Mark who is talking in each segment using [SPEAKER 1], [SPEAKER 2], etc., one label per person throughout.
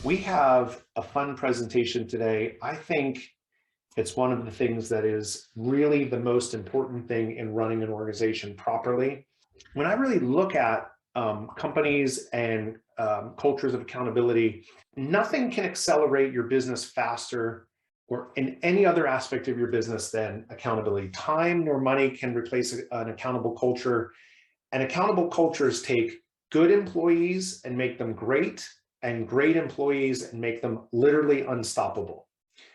[SPEAKER 1] We have a fun presentation today. I think it's one of the things that is really the most important thing in running an organization properly. When I really look at companies and cultures of accountability, nothing can accelerate your business faster or in any other aspect of your business than accountability. Time nor money can replace an accountable culture. And accountable cultures take good employees and make them great, and great employees and make them literally unstoppable.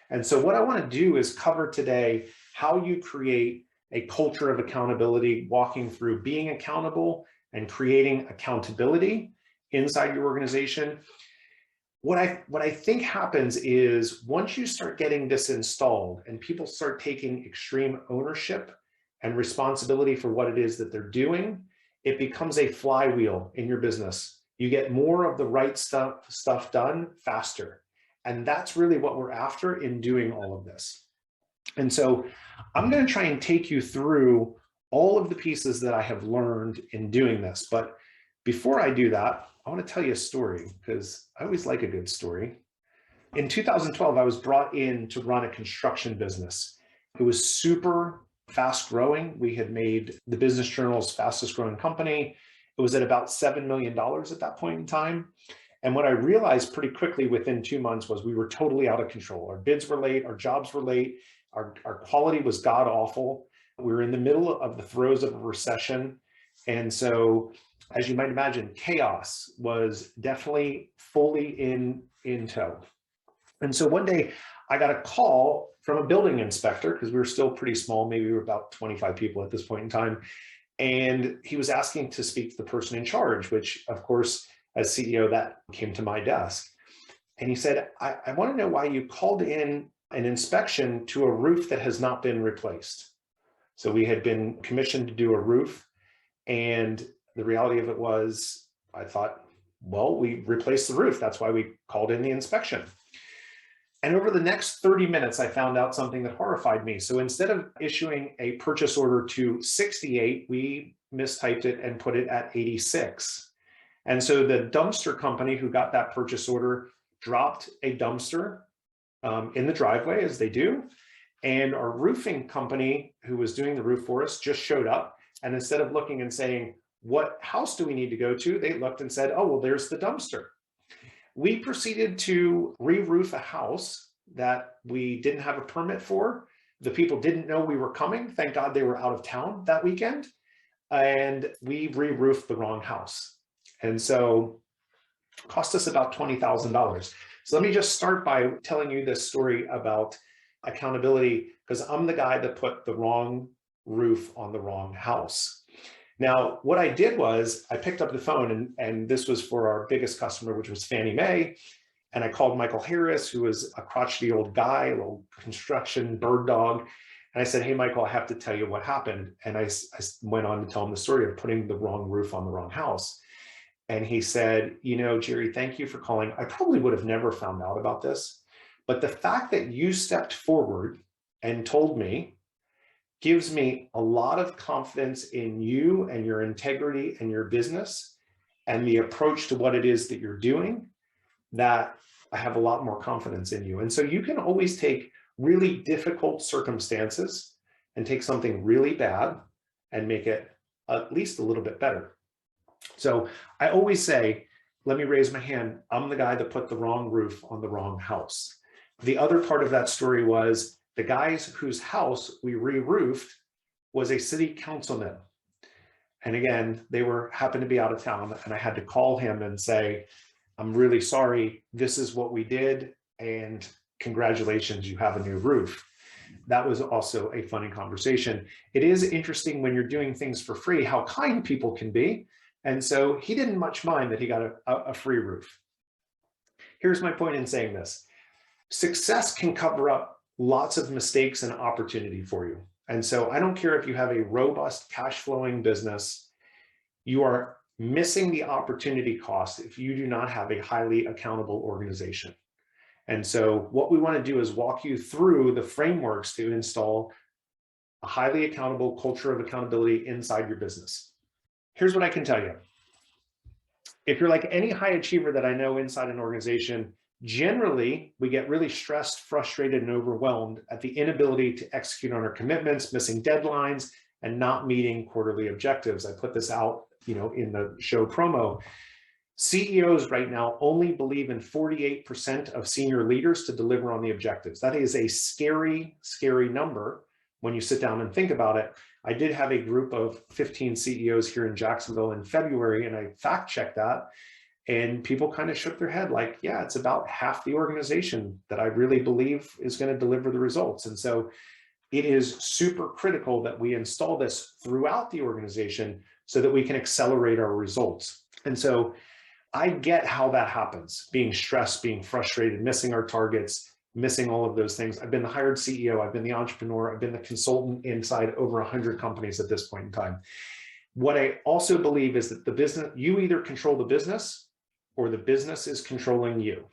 [SPEAKER 1] And so what I want to do is cover today how you create a culture of accountability, walking through being accountable and creating accountability inside your organization. What I think happens is once you start getting this installed and people start taking extreme ownership and responsibility for what it is that they're doing, it becomes a flywheel in your business. You get more of the right stuff done faster. And that's really what we're after in doing all of this. And so I'm going to try and take you through all of the pieces that I have learned in doing this. But before I do that, I want to tell you a story because I always like a good story. In 2012, I was brought in to run a construction business. It was super fast growing. We had made the Business Journal's fastest growing company. It was at about $7 million at that point in time. And what I realized pretty quickly within 2 months was we were totally out of control. Our bids were late, our jobs were late, our quality was god awful. We were in the middle of the throes of a recession. And so, as you might imagine, chaos was definitely fully in tow. And so one day I got a call from a building inspector, because we were still pretty small, maybe we were about 25 people at this point in time. And he was asking to speak to the person in charge, which of course, as CEO, that came to my desk. And he said, I want to know why you called in an inspection to a roof that has not been replaced. So we had been commissioned to do a roof. And the reality of it was, I thought, well, we replaced the roof. That's why we called in the inspection. And over the next 30 minutes, I found out something that horrified me. So instead of issuing a purchase order to 68, we mistyped it and put it at 86. And so the dumpster company who got that purchase order dropped a dumpster in the driveway, as they do. And our roofing company who was doing the roof for us just showed up. And instead of looking and saying, what house do we need to go to? They looked and said, oh, well, there's the dumpster. We proceeded to re-roof a house that we didn't have a permit for. The people didn't know we were coming. Thank God they were out of town that weekend. And we re-roofed the wrong house. And so it cost us about $20,000. So let me just start by telling you this story about accountability, because I'm the guy that put the wrong roof on the wrong house. Now, what I did was I picked up the phone, and this was for our biggest customer, which was Fannie Mae. And I called Michael Harris, who was a crotchety old guy, a little construction bird dog. And I said, hey, Michael, I have to tell you what happened. And I went on to tell him the story of putting the wrong roof on the wrong house. And he said, you know, Jerry, thank you for calling. I probably would have never found out about this. But the fact that you stepped forward and told me gives me a lot of confidence in you and your integrity and your business and the approach to what it is that you're doing, that I have a lot more confidence in you. And so you can always take really difficult circumstances and take something really bad and make it at least a little bit better. So I always say, let me raise my hand. I'm the guy that put the wrong roof on the wrong house. The other part of that story was the guys whose house we re-roofed was a city councilman. And again, they happened to be out of town, and I had to call him and say, I'm really sorry, this is what we did, and congratulations, you have a new roof. That was also a funny conversation. It is interesting when you're doing things for free, how kind people can be. And so he didn't much mind that he got a free roof. Here's my point in saying this. Success can cover up lots of mistakes and opportunity for you. And so I don't care if you have a robust cash flowing business, you are missing the opportunity cost if you do not have a highly accountable organization. And so what we want to do is walk you through the frameworks to install a highly accountable culture of accountability inside your business. Here's what I can tell you. If you're like any high achiever that I know inside an organization, Generally, we get really stressed, frustrated, and overwhelmed at the inability to execute on our commitments, missing deadlines, and not meeting quarterly objectives. I put this out, in the show promo. CEOs right now only believe in 48% of senior leaders to deliver on the objectives. That is a scary, scary number when you sit down and think about it. I did have a group of 15 CEOs here in Jacksonville in February, and I fact checked that. And people kind of shook their head like, yeah, it's about half the organization that I really believe is going to deliver the results. And so it is super critical that we install this throughout the organization so that we can accelerate our results. And so I get how that happens, being stressed, being frustrated, missing our targets, missing all of those things. I've been the hired CEO, I've been the entrepreneur, I've been the consultant inside over 100 companies at this point in time. What I also believe is that the business, you either control the business or the business is controlling you.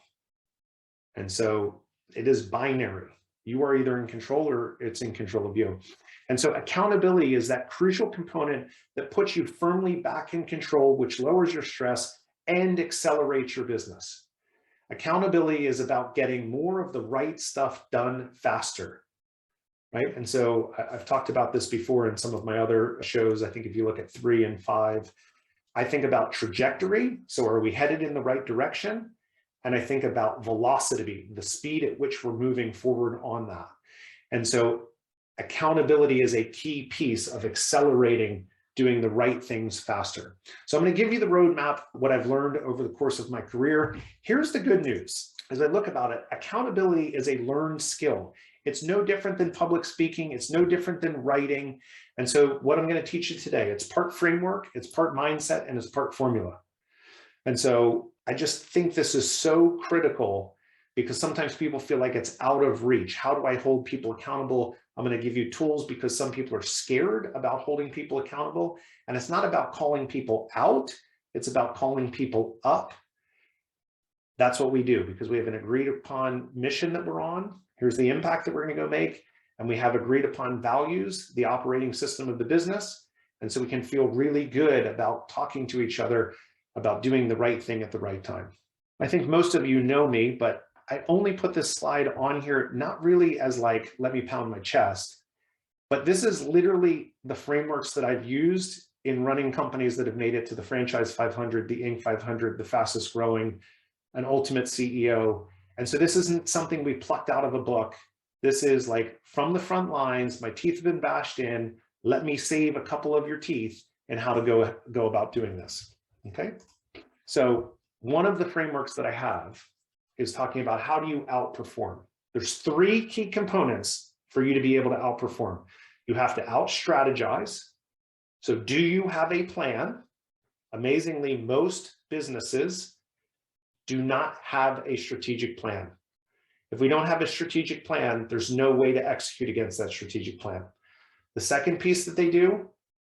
[SPEAKER 1] And so it is binary. You are either in control or it's in control of you. And so accountability is that crucial component that puts you firmly back in control, which lowers your stress and accelerates your business. Accountability is about getting more of the right stuff done faster, right? And so I've talked about this before in some of my other shows. I think if you look at 3 and 5, I think about trajectory. So are we headed in the right direction? And I think about velocity, the speed at which we're moving forward on that. And so accountability is a key piece of accelerating doing the right things faster. So I'm going to give you the roadmap, what I've learned over the course of my career. Here's the good news. As I look about it, accountability is a learned skill. It's no different than public speaking. It's no different than writing. And so what I'm going to teach you today, it's part framework, it's part mindset, and it's part formula. And so I just think this is so critical because sometimes people feel like it's out of reach. How do I hold people accountable? I'm going to give you tools because some people are scared about holding people accountable. And it's not about calling people out. It's about calling people up. That's what we do because we have an agreed upon mission that we're on. Here's the impact that we're going to go make. And we have agreed upon values, the operating system of the business. And so we can feel really good about talking to each other about doing the right thing at the right time. I think most of you know me, but I only put this slide on here, not really as like, let me pound my chest, but this is literally the frameworks that I've used in running companies that have made it to the Franchise 500, the Inc. 500, the fastest growing, an ultimate CEO. And so this isn't something we plucked out of a book. This is like from the front lines, my teeth have been bashed in, let me save a couple of your teeth and how to go about doing this, okay? So one of the frameworks that I have is talking about how do you outperform. There's 3 key components for you to be able to outperform. You have to out-strategize. So do you have a plan? Amazingly, most businesses do not have a strategic plan. If we don't have a strategic plan, there's no way to execute against that strategic plan. The second piece that they do,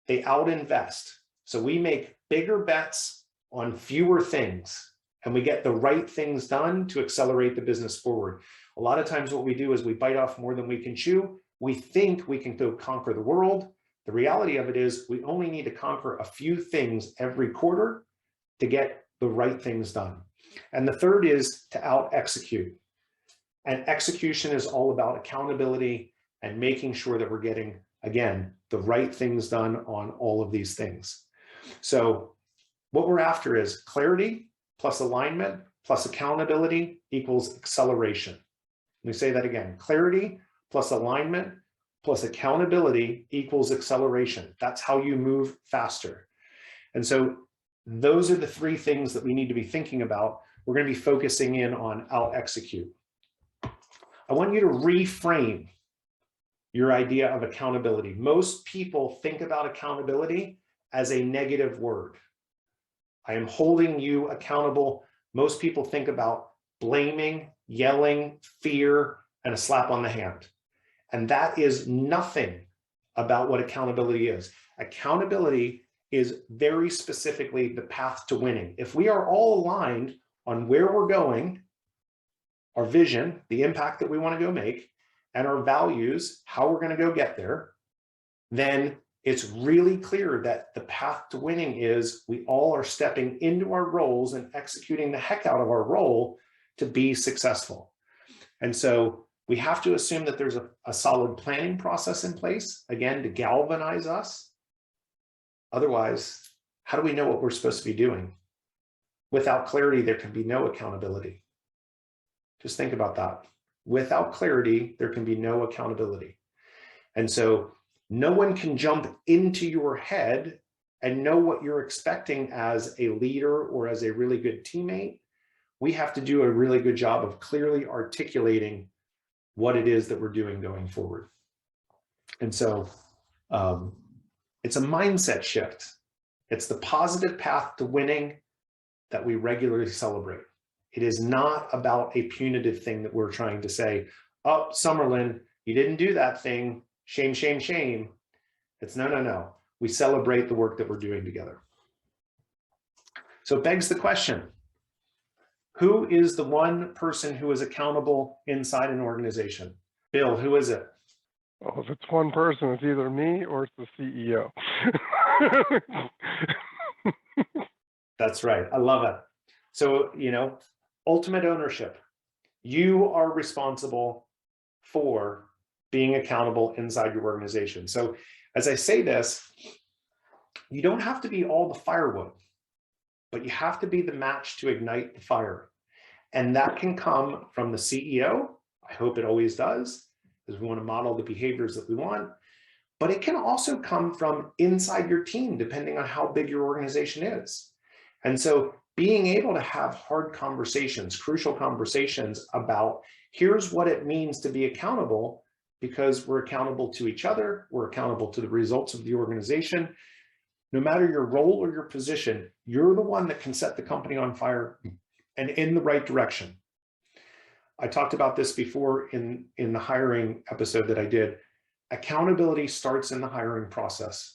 [SPEAKER 1] they out-invest. So we make bigger bets on fewer things, and we get the right things done to accelerate the business forward. A lot of times what we do is we bite off more than we can chew. We think we can go conquer the world. The reality of it is we only need to conquer a few things every quarter to get the right things done. And the third is to out-execute. And execution is all about accountability and making sure that we're getting, again, the right things done on all of these things. So what we're after is clarity plus alignment plus accountability equals acceleration. Let me say that again. Clarity plus alignment plus accountability equals acceleration. That's how you move faster. And so those are the 3 things that we need to be thinking about. We're going to be focusing in on out-execute. I want you to reframe your idea of accountability. Most people think about accountability as a negative word. I am holding you accountable. Most people think about blaming, yelling, fear, and a slap on the hand. And that is nothing about what accountability is. Accountability is very specifically the path to winning. If we are all aligned on where we're going, our vision, the impact that we want to go make, and our values, how we're going to go get there, then it's really clear that the path to winning is we all are stepping into our roles and executing the heck out of our role to be successful. And so we have to assume that there's a solid planning process in place, again, to galvanize us. Otherwise, how do we know what we're supposed to be doing? Without clarity, there can be no accountability. Just think about that. Without clarity, there can be no accountability. And so no one can jump into your head and know what you're expecting as a leader or as a really good teammate. We have to do a really good job of clearly articulating what it is that we're doing going forward. And so it's a mindset shift. It's the positive path to winning that we regularly celebrate. It is not about a punitive thing that we're trying to say, oh, Summerlin, you didn't do that thing. Shame, shame, shame. It's no, no, no. We celebrate the work that we're doing together. So it begs the question, who is the one person who is accountable inside an organization? Bill, who is it?
[SPEAKER 2] Well, if it's one person, it's either me or it's the CEO.
[SPEAKER 1] That's right. I love it. So, ultimate ownership. You are responsible for being accountable inside your organization. So as I say this, you don't have to be all the firewood, but you have to be the match to ignite the fire. And that can come from the CEO. I hope it always does, because we want to model the behaviors that we want. But it can also come from inside your team, depending on how big your organization is. And so being able to have hard conversations, crucial conversations about here's what it means to be accountable, because we're accountable to each other, we're accountable to the results of the organization. No matter your role or your position, you're the one that can set the company on fire and in the right direction. I talked about this before in the hiring episode that I did. Accountability starts in the hiring process.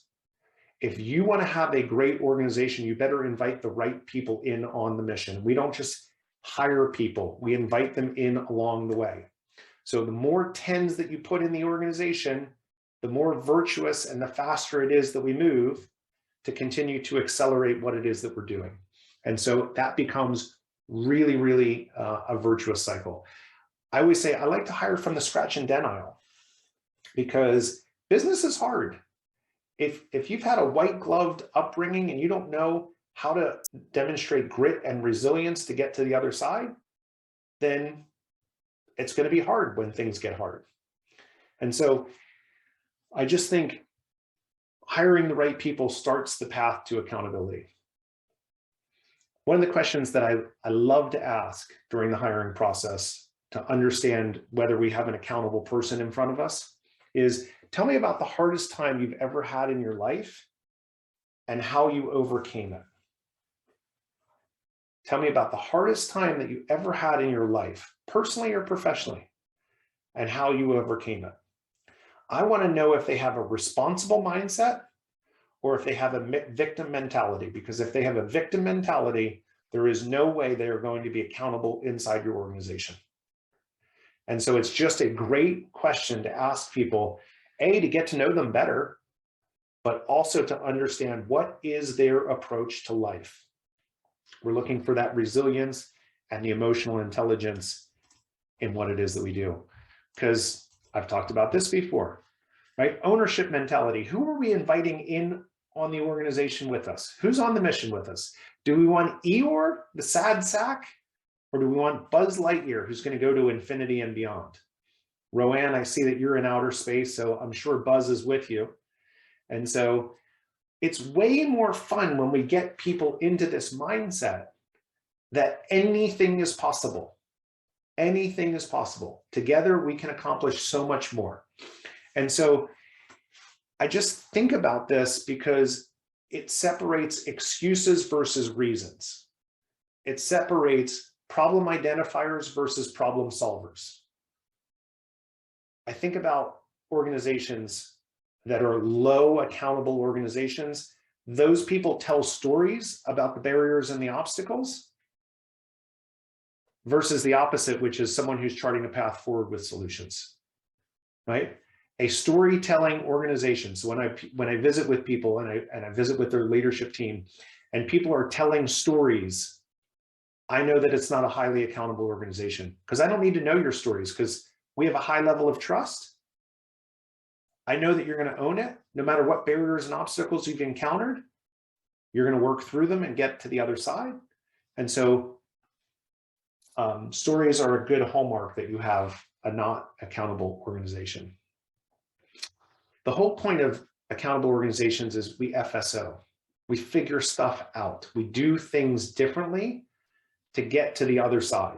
[SPEAKER 1] If you want to have a great organization, you better invite the right people in on the mission. We don't just hire people, we invite them in along the way. So the more tens that you put in the organization, the more virtuous and the faster it is that we move to continue to accelerate what it is that we're doing. And so that becomes really, really a virtuous cycle. I always say I like to hire from the scratch and denial, because business is hard. If you've had a white gloved upbringing and you don't know how to demonstrate grit and resilience to get to the other side, then it's going to be hard when things get hard. And so I just think hiring the right people starts the path to accountability. One of the questions that I love to ask during the hiring process to understand whether we have an accountable person in front of us is, tell me about the hardest time you've ever had in your life and how you overcame it. Tell me about the hardest time that you ever had in your life, personally or professionally, and how you overcame it. I want to know if they have a responsible mindset or if they have a victim mentality, because if they have a victim mentality, there is no way they are going to be accountable inside your organization. And so it's just a great question to ask people, A, to get to know them better, but also to understand what is their approach to life. We're looking for that resilience and the emotional intelligence in what it is that we do. Because I've talked about this before, right? Ownership mentality. Who are we inviting in on the organization with us? Who's on the mission with us? Do we want Eeyore, the sad sack? Or do we want Buzz Lightyear, who's going to go to infinity and beyond? Roanne, I see that you're in outer space, so I'm sure Buzz is with you. And so it's way more fun when we get people into this mindset that anything is possible. Anything is possible. Together, we can accomplish so much more. And so I just think about this because it separates excuses versus reasons. It separates problem identifiers versus problem solvers. I think about organizations that are low accountable organizations. Those people tell stories about the barriers and the obstacles versus the opposite, which is someone who's charting a path forward with solutions, right? A storytelling organization. So when I visit with people and I visit with their leadership team, and people are telling stories I know that it's not a highly accountable organization because I don't need to know your stories because we have a high level of trust. I know that you're going to own it no matter what barriers and obstacles you've encountered. You're going to work through them and get to the other side. And so stories are a good hallmark that you have a not accountable organization. The whole point of accountable organizations is we FSO. We figure stuff out. We do things differently to get to the other side.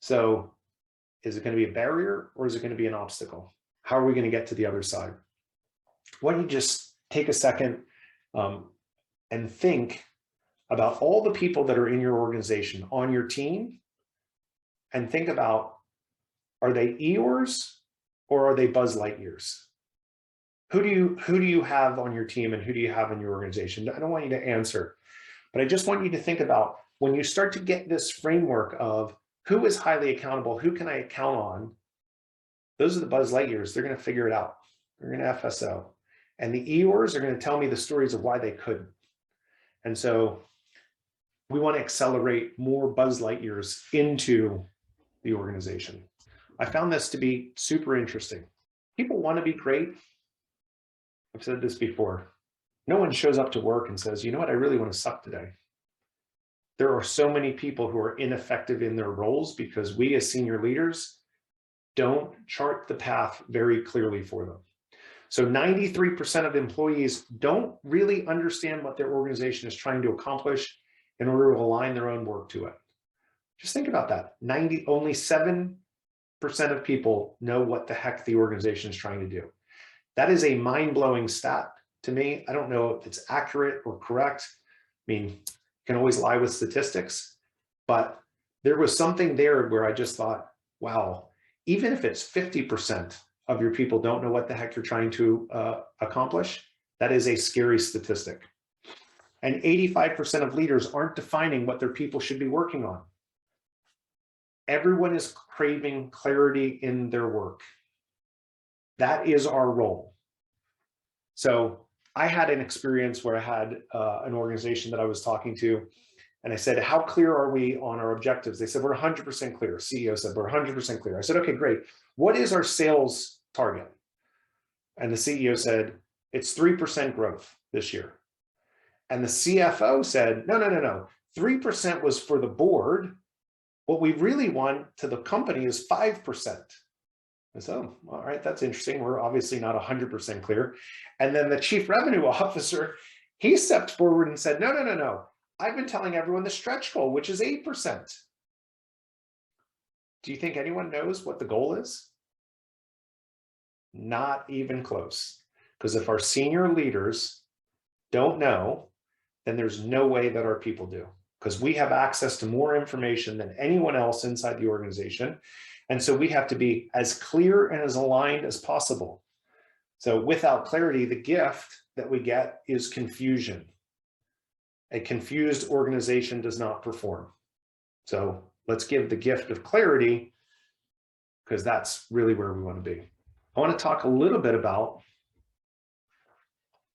[SPEAKER 1] So is it going to be a barrier or is it going to be an obstacle? How are we going to get to the other side? Why don't you just take a second and think about all the people that are in your organization, on your team, and think about, are they Eeyores or are they Buzz Lightyears? Who do you have on your team and who do you have in your organization? I don't want you to answer, but I just want you to think about when you start to get this framework of who is highly accountable, who can I count on? Those are the Buzz Lightyears. They're going to figure it out. They're going to FSO. And the Eeyores are going to tell me the stories of why they couldn't. And so we want to accelerate more Buzz Lightyears into the organization. I found this to be super interesting. People want to be great. I've said this before. No one shows up to work and says, you know what, I really want to suck today. There are so many people who are ineffective in their roles because we as senior leaders don't chart the path very clearly for them. So 93% of employees don't really understand what their organization is trying to accomplish in order to align their own work to it. Just think about that. Only 7% of people know what the heck the organization is trying to do. That is a mind-blowing stat to me. I don't know if it's accurate or correct. I mean, you can always lie with statistics, but there was something there where I just thought, wow, even if it's 50% of your people don't know what the heck you're trying to accomplish, that is a scary statistic. And 85% of leaders aren't defining what their people should be working on. Everyone is craving clarity in their work. That is our role. So I had an experience where I had an organization that I was talking to, and I said, how clear are we on our objectives? They said, we're 100% clear. CEO said, we're 100% clear. I said, okay, great. What is our sales target? And the CEO said, it's 3% growth this year. And the CFO said, no. 3% was for the board. What we really want to the company is 5%. And so, all right, that's interesting. We're obviously not 100% clear. And then the chief revenue officer, he stepped forward and said, no. I've been telling everyone the stretch goal, which is 8%. Do you think anyone knows what the goal is? Not even close. Because if our senior leaders don't know, then there's no way that our people do. Because we have access to more information than anyone else inside the organization. And so we have to be as clear and as aligned as possible. So without clarity, the gift that we get is confusion. A confused organization does not perform. So let's give the gift of clarity because that's really where we want to be. I want to talk a little bit about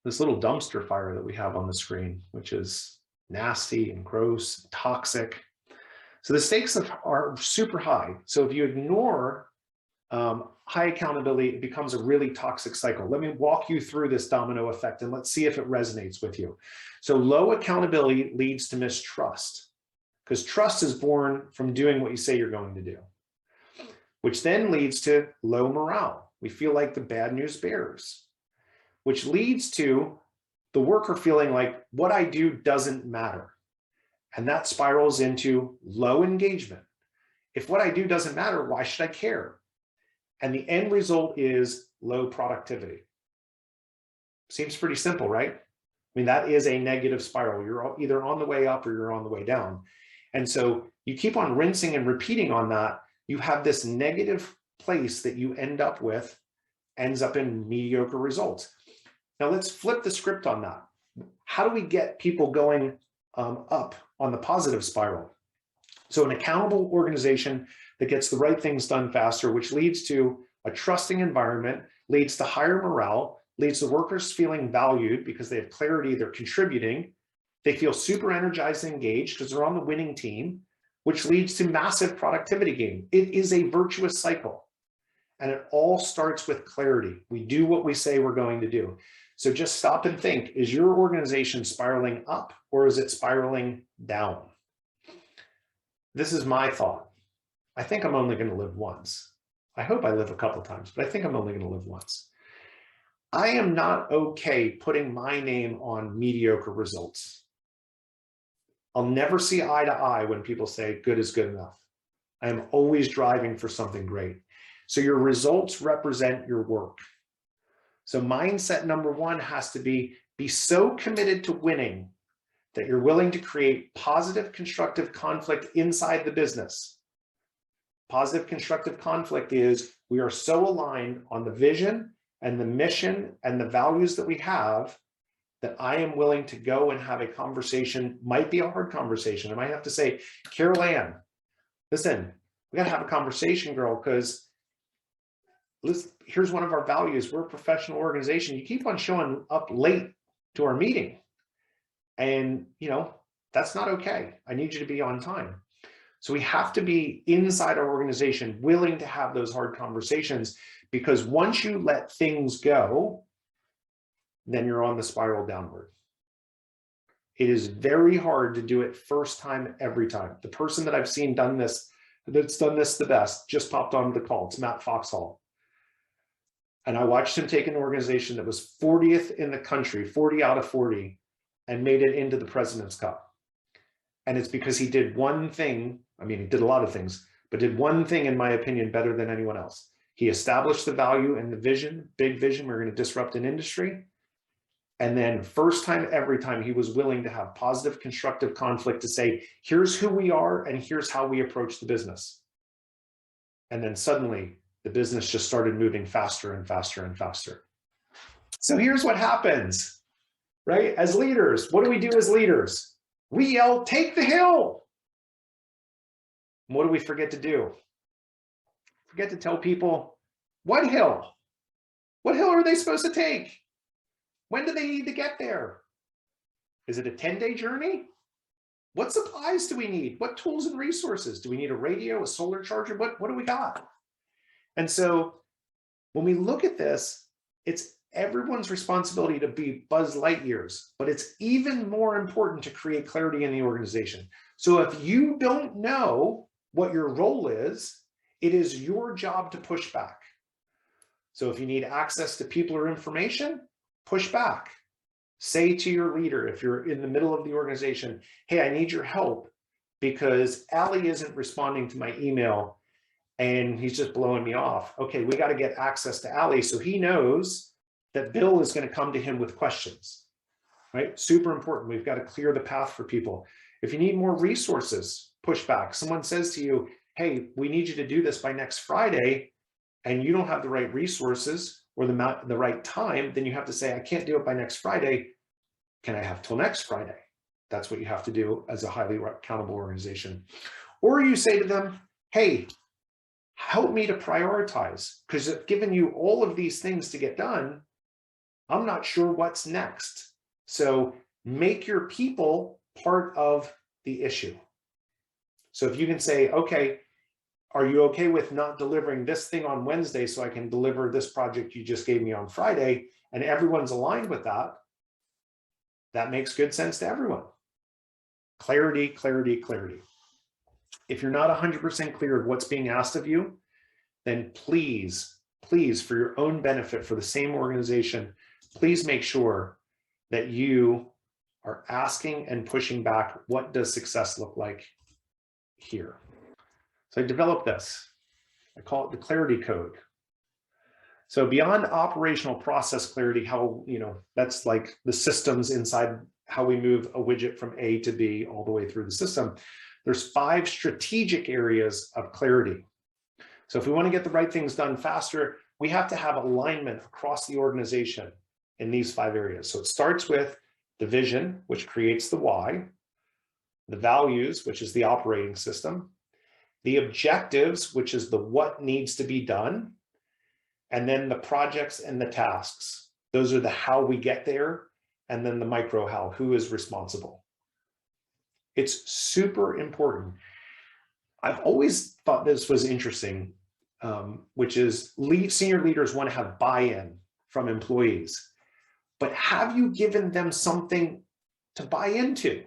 [SPEAKER 1] this little dumpster fire that we have on the screen, which is nasty and gross, toxic. So the stakes are super high. So if you ignore high accountability, it becomes a really toxic cycle. Let me walk you through this domino effect and let's see if it resonates with you. So low accountability leads to mistrust because trust is born from doing what you say you're going to do, which then leads to low morale. We feel like the bad news bearers, which leads to the worker feeling like what I do doesn't matter. And that spirals into low engagement. If what I do doesn't matter, why should I care? And the end result is low productivity. Seems pretty simple, right? I mean, that is a negative spiral. You're either on the way up or you're on the way down. And so you keep on rinsing and repeating on that. You have this negative place that you end up with, ends up in mediocre results. Now let's flip the script on that. How do we get people going up on the positive spiral? So an accountable organization that gets the right things done faster, which leads to a trusting environment, leads to higher morale, leads to workers feeling valued because they have clarity, they're contributing, they feel super energized and engaged because they're on the winning team. which leads to massive productivity gain. It is a virtuous cycle. And it all starts with clarity. We do what we say we're going to do. So just stop and think, is your organization spiraling up or is it spiraling down? This is my thought. I think I'm only going to live once. I hope I live a couple times, but I think I'm only going to live once. I am not okay putting my name on mediocre results. I'll never see eye to eye when people say good is good enough. I am always driving for something great. So your results represent your work. So mindset number one has to be so committed to winning that you're willing to create positive, constructive conflict inside the business. Positive, constructive conflict is we are so aligned on the vision and the mission and the values that we have that I am willing to go and have a conversation, might be a hard conversation. I might have to say, Carol Ann, listen, we got to have a conversation, girl, because here's one of our values. We're a professional organization. You keep on showing up late to our meeting. And, that's not okay. I need you to be on time. So we have to be inside our organization, willing to have those hard conversations, because once you let things go, then you're on the spiral downward. It is very hard to do it first time, every time. The person that I've seen that's done this the best just popped onto the call. It's Matt Foxhall. And I watched him take an organization that was 40th in the country, 40 out of 40, and made it into the President's Cup. And it's because he did one thing. I mean, he did a lot of things, but did one thing, in my opinion, better than anyone else. He established the value and the vision, big vision, we're going to disrupt an industry. And then first time, every time, he was willing to have positive, constructive conflict to say, here's who we are and here's how we approach the business. And then suddenly the business just started moving faster and faster and faster. So here's what happens, right? As leaders, what do we do as leaders? We yell, take the hill. And what do we forget to do? Forget to tell people, what hill? What hill are they supposed to take? When do they need to get there? Is it a 10-day journey? What supplies do we need? What tools and resources? Do we need a radio, a solar charger? What do we got? And so when we look at this, it's everyone's responsibility to be Buzz Lightyears, but it's even more important to create clarity in the organization. So if you don't know what your role is, it is your job to push back. So if you need access to people or information, push back. Say to your leader, if you're in the middle of the organization, hey, I need your help because Ali isn't responding to my email and he's just blowing me off. Okay, we got to get access to Ali so he knows that Bill is going to come to him with questions, right? Super important. We've got to clear the path for people. If you need more resources, push back. Someone says to you, hey, we need you to do this by next Friday, and you don't have the right resources or the right time, then you have to say, I can't do it by next Friday. Can I have till next Friday? That's what you have to do as a highly accountable organization. Or you say to them, hey, help me to prioritize, because I've given you all of these things to get done. I'm not sure what's next. So make your people part of the issue. So if you can say, okay, are you okay with not delivering this thing on Wednesday so I can deliver this project you just gave me on Friday? And everyone's aligned with that. That makes good sense to everyone. Clarity, clarity, clarity. If you're not 100% clear of what's being asked of you, then please, for your own benefit, for the same organization, please make sure that you are asking and pushing back, what does success look like here? So I developed this. I call it the clarity code. So beyond operational process clarity, how, that's like the systems inside how we move a widget from A to B all the way through the system. There's 5 strategic areas of clarity. So if we want to get the right things done faster, we have to have alignment across the organization in these 5 areas. So it starts with the vision, which creates the why, the values, which is the operating system, the objectives, which is the what needs to be done, and then the projects and the tasks. Those are the how we get there, and then the micro how, who is responsible. It's super important. I've always thought this was interesting, which is senior leaders want to have buy-in from employees, but have you given them something to buy into?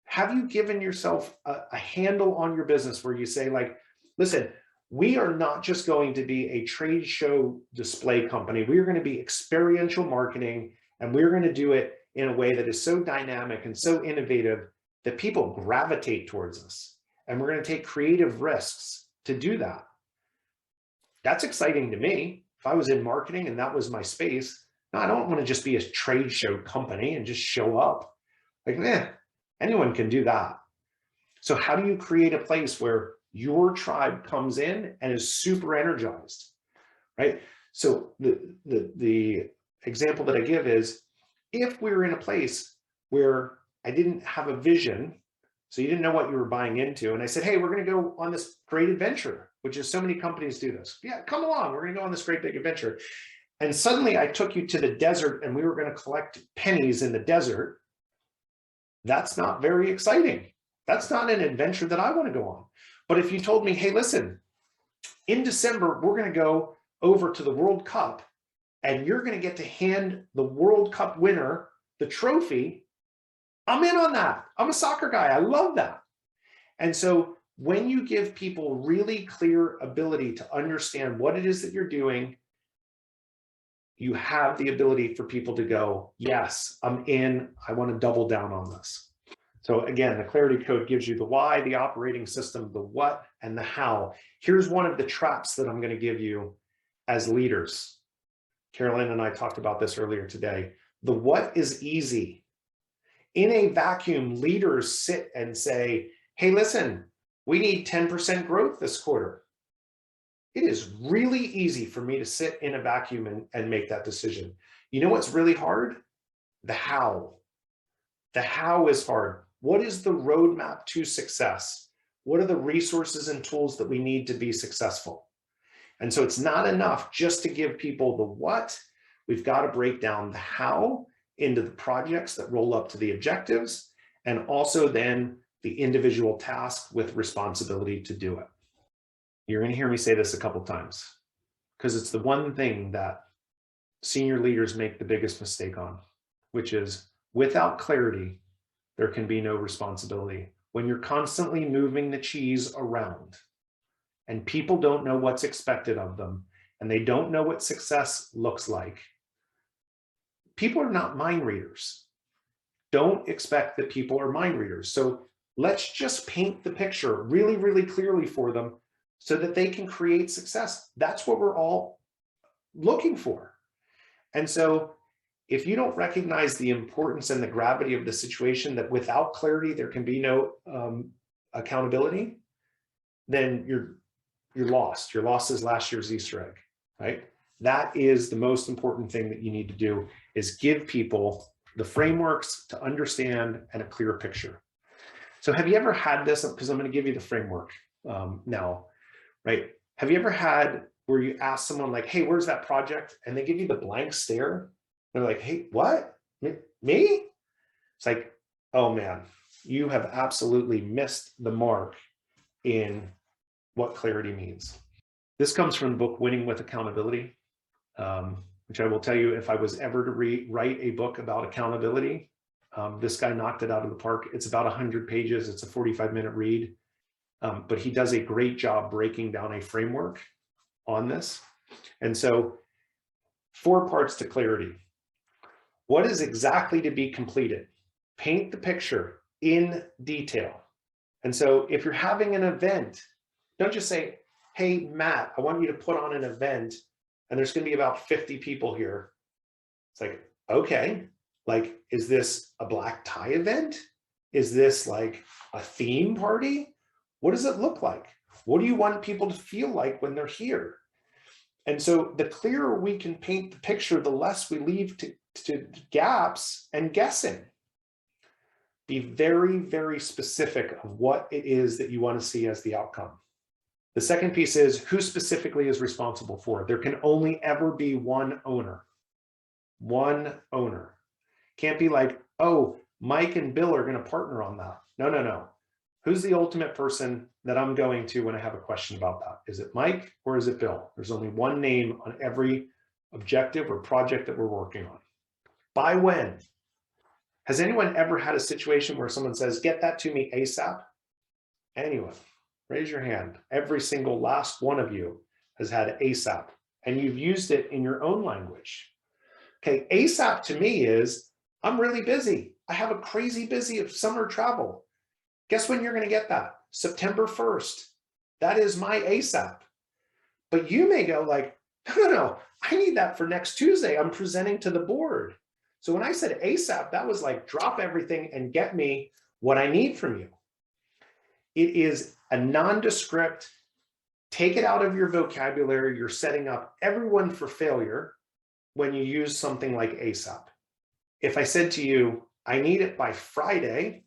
[SPEAKER 1] Have you given yourself a handle on your business where you say, like, listen, we are not just going to be a trade show display company. We are going to be experiential marketing, and we're going to do it in a way that is so dynamic and so innovative that people gravitate towards us. And we're going to take creative risks to do that. That's exciting to me. If I was in marketing and that was my space, no, I don't want to just be a trade show company and just show up. Like, anyone can do that. So how do you create a place where your tribe comes in and is super energized, right? So the example that I give is, if we were in a place where I didn't have a vision, so you didn't know what you were buying into, and I said, hey, we're going to go on this great adventure, which is so many companies do this. Yeah, come along, we're going to go on this great big adventure. And suddenly I took you to the desert and we were going to collect pennies in the desert. That's not very exciting. That's not an adventure that I want to go on. But if you told me, hey, listen, in December, we're going to go over to the World Cup and you're going to get to hand the World Cup winner the trophy, I'm in on that. I'm a soccer guy. I love that. And so when you give people really clear ability to understand what it is that you're doing, you have the ability for people to go, yes, I'm in. I want to double down on this. So again, the clarity code gives you the why, the operating system, the what, and the how. Here's one of the traps that I'm going to give you as leaders. Carolyn and I talked about this earlier today. The what is easy. In a vacuum, leaders sit and say, hey, listen, we need 10% growth this quarter. It is really easy for me to sit in a vacuum and make that decision. You know what's really hard? The how. The how is hard. What is the roadmap to success? What are the resources and tools that we need to be successful? And so it's not enough just to give people the what. We've got to break down the how into the projects that roll up to the objectives, and also then the individual task with responsibility to do it. You're going to hear me say this a couple of times because it's the one thing that senior leaders make the biggest mistake on, which is without clarity, there can be no responsibility. When you're constantly moving the cheese around and people don't know what's expected of them and they don't know what success looks like, people are not mind readers. Don't expect that people are mind readers. So let's just paint the picture really, really clearly for them so that they can create success. That's what we're all looking for. And so if you don't recognize the importance and the gravity of the situation, that without clarity, there can be no accountability, then you're lost. You're lost as last year's Easter egg, right? That is the most important thing that you need to do, is give people the frameworks to understand and a clear picture. So have you ever had this? Because I'm going to give you the framework now, right? Have you ever had where you ask someone like, hey, where's that project? And they give you the blank stare. They're like, hey, what? Me? It's like, oh man, you have absolutely missed the mark in what clarity means. This comes from the book, Winning with Accountability, which I will tell you, if I was ever to write a book about accountability, this guy knocked it out of the park. It's about 100 pages. It's a 45-minute read, but he does a great job breaking down a framework on this. And so 4 parts to clarity. What is exactly to be completed? Paint the picture in detail. And so if you're having an event, don't just say, hey, Matt, I want you to put on an event and there's going to be about 50 people here. It's like, okay, like, is this a black tie event? Is this like a theme party? What does it look like? What do you want people to feel like when they're here? And so the clearer we can paint the picture, the less we leave to gaps and guessing. Be very, very specific of what it is that you want to see as the outcome. The second piece is who specifically is responsible for it. There can only ever be one owner. One owner. Can't be like, oh, Mike and Bill are going to partner on that. No, no, no. Who's the ultimate person that I'm going to when I have a question about that? Is it Mike or is it Bill? There's only one name on every objective or project that we're working on. By when? Has anyone ever had a situation where someone says, get that to me ASAP? Anyone? Raise your hand. Every single last one of you has had ASAP, and you've used it in your own language. Okay, ASAP to me is, I'm really busy. I have a crazy busy of summer travel. Guess when you're going to get that? September 1st. That is my ASAP. But you may go like, no, I need that for next Tuesday. I'm presenting to the board. So when I said ASAP, that was like drop everything and get me what I need from you. It is a nondescript, take it out of your vocabulary. You're setting up everyone for failure when you use something like ASAP. If I said to you, I need it by Friday,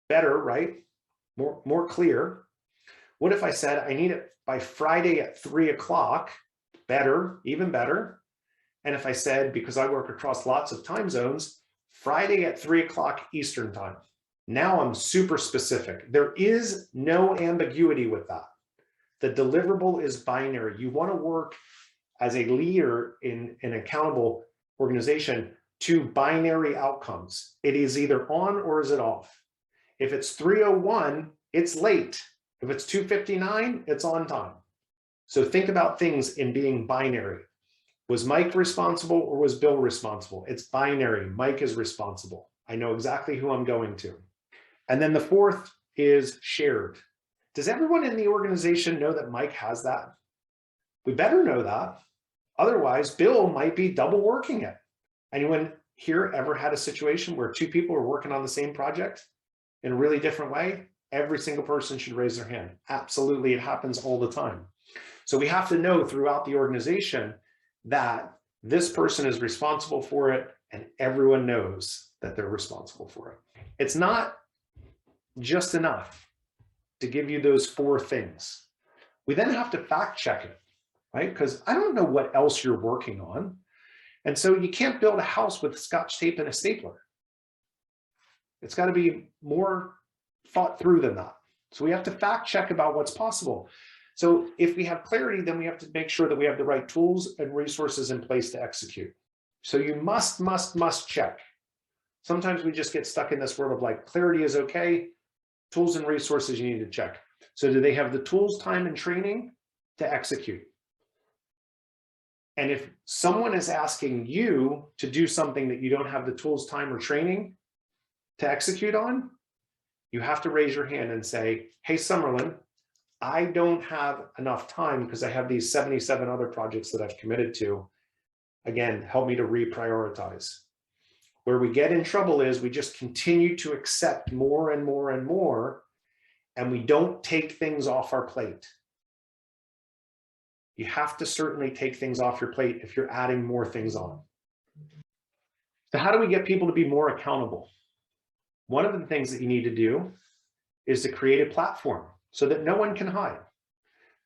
[SPEAKER 1] better, right? More clear. What if I said, I need it by Friday at 3 o'clock, better, even better. And if I said, because I work across lots of time zones, Friday at 3 o'clock Eastern time. Now I'm super specific. There is no ambiguity with that. The deliverable is binary. You want to work as a leader in an accountable organization to binary outcomes. It is either on or is it off. If it's 3:01, it's late. If it's 2:59, it's on time. So think about things in being binary. Was Mike responsible or was Bill responsible? It's binary. Mike is responsible. I know exactly who I'm going to. And then the fourth is shared. Does everyone in the organization know that Mike has that? We better know that. Otherwise, Bill might be double working it. Anyone here ever had a situation where two people are working on the same project in a really different way? Every single person should raise their hand. Absolutely, it happens all the time. So we have to know throughout the organization that this person is responsible for it and everyone knows that they're responsible for it. It's not just enough to give you those four things. We then have to fact check it, right? Because I don't know what else you're working on. And so you can't build a house with Scotch tape and a stapler. It's got to be more thought through than that. So we have to fact check about what's possible. So if we have clarity, then we have to make sure that we have the right tools and resources in place to execute. So you must check. Sometimes we just get stuck in this world of like, clarity is okay, tools and resources you need to check. So do they have the tools, time, and training to execute? And if someone is asking you to do something that you don't have the tools, time, or training to execute on, you have to raise your hand and say, hey, Summerlin, I don't have enough time because I have these 77 other projects that I've committed to. Again, help me to reprioritize. Where we get in trouble is we just continue to accept more and more and more, and we don't take things off our plate. You have to certainly take things off your plate if you're adding more things on. So how do we get people to be more accountable? One of the things that you need to do is to create a platform so that no one can hide.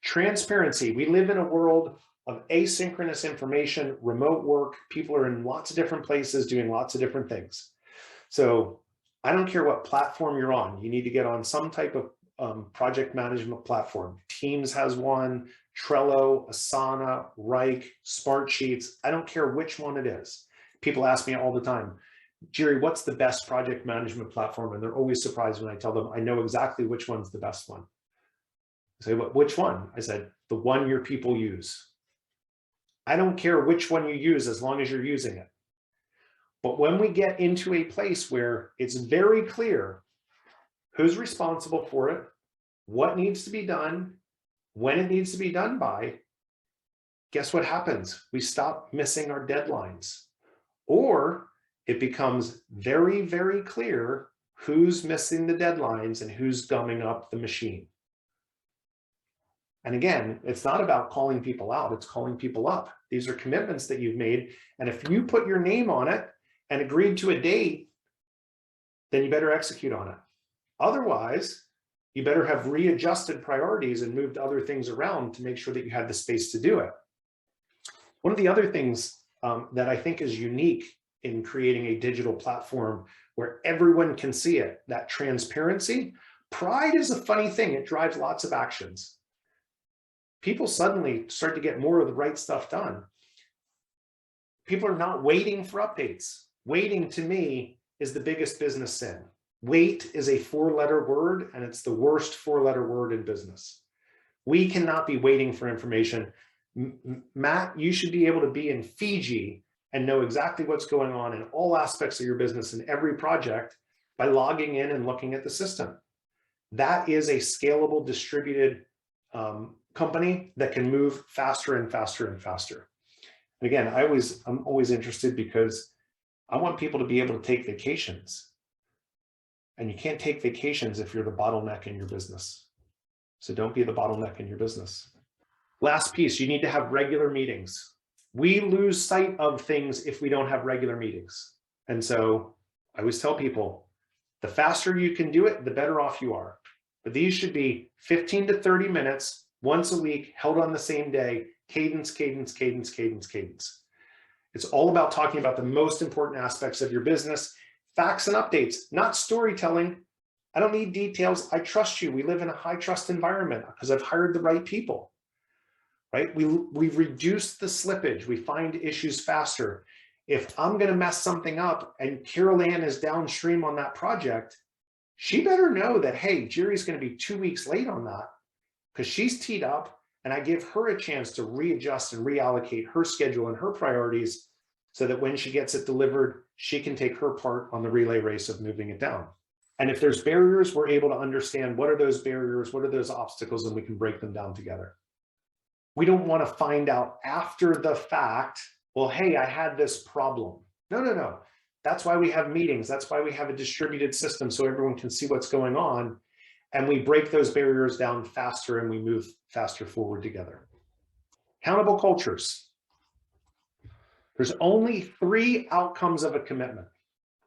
[SPEAKER 1] Transparency. We live in a world of asynchronous information, remote work. People are in lots of different places doing lots of different things. So I don't care what platform you're on. You need to get on some type of project management platform. Teams has one, Trello, Asana, Rike, Smartsheets. I don't care which one it is. People ask me all the time, Jerry, what's the best project management platform? And they're always surprised when I tell them, I know exactly which one's the best one. They say, but which one? I said, the one your people use. I don't care which one you use as long as you're using it. But when we get into a place where it's very clear who's responsible for it, what needs to be done, when it needs to be done by, guess what happens? We stop missing our deadlines. Or it becomes very, very clear who's missing the deadlines and who's gumming up the machine. And again, it's not about calling people out, it's calling people up. These are commitments that you've made. And if you put your name on it and agreed to a date, then you better execute on it. Otherwise, you better have readjusted priorities and moved other things around to make sure that you had the space to do it. One of the other things that I think is unique in creating a digital platform where everyone can see it, that transparency, Pride is a funny thing. It drives lots of actions. People suddenly start to get more of the right stuff done. People are not waiting for updates. Waiting, to me, is the biggest business sin. Wait is a 4-letter word, and it's the worst 4-letter word in business. We cannot be waiting for information. Matt, you should be able to be in Fiji and know exactly what's going on in all aspects of your business in every project by logging in and looking at the system. That is a scalable, distributed company that can move faster and faster and faster. And again, I'm always interested because I want people to be able to take vacations. And you can't take vacations if you're the bottleneck in your business. So don't be the bottleneck in your business. Last piece, you need to have regular meetings. We lose sight of things if we don't have regular meetings. And so I always tell people, the faster you can do it, the better off you are. But these should be 15 to 30 minutes once a week, held on the same day, cadence, cadence, cadence, cadence, cadence. It's all about talking about the most important aspects of your business, facts and updates, not storytelling. I don't need details. I trust you. We live in a high trust environment because I've hired the right people, right? We've reduced the slippage. We find issues faster. If I'm going to mess something up and Carol Ann is downstream on that project, she better know that, hey, Jerry's going to be 2 weeks late on that because she's teed up, and I give her a chance to readjust and reallocate her schedule and her priorities so that when she gets it delivered, she can take her part on the relay race of moving it down. And if there's barriers, we're able to understand what are those barriers, what are those obstacles, and we can break them down together. We don't want to find out after the fact, well, hey, I had this problem. No, no, no. That's why we have meetings. That's why we have a distributed system so everyone can see what's going on. And we break those barriers down faster and we move faster forward together. Accountable cultures. There's only 3 outcomes of a commitment.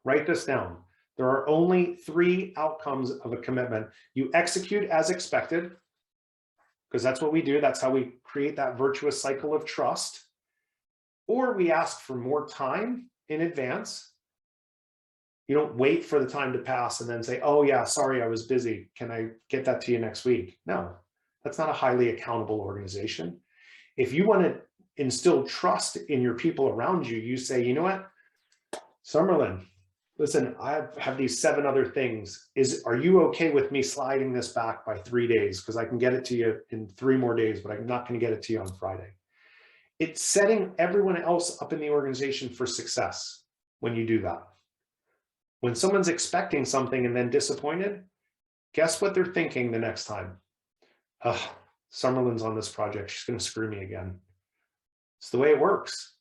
[SPEAKER 1] Write this down. There are only 3 outcomes of a commitment. You execute as expected, because that's what we do. That's how we create that virtuous cycle of trust. Or we ask for more time in advance. You don't wait for the time to pass and then say, oh yeah, sorry, I was busy. Can I get that to you next week? No, that's not a highly accountable organization. If you want to instill trust in your people around you, you say, you know what, Summerlin, listen, I have these 7 other things. Are you okay with me sliding this back by 3 days? Because I can get it to you in 3 more days, but I'm not going to get it to you on Friday. It's setting everyone else up in the organization for success when you do that. When someone's expecting something and then disappointed, guess what they're thinking the next time? Oh, Summerlin's on this project. She's going to screw me again. It's the way it works.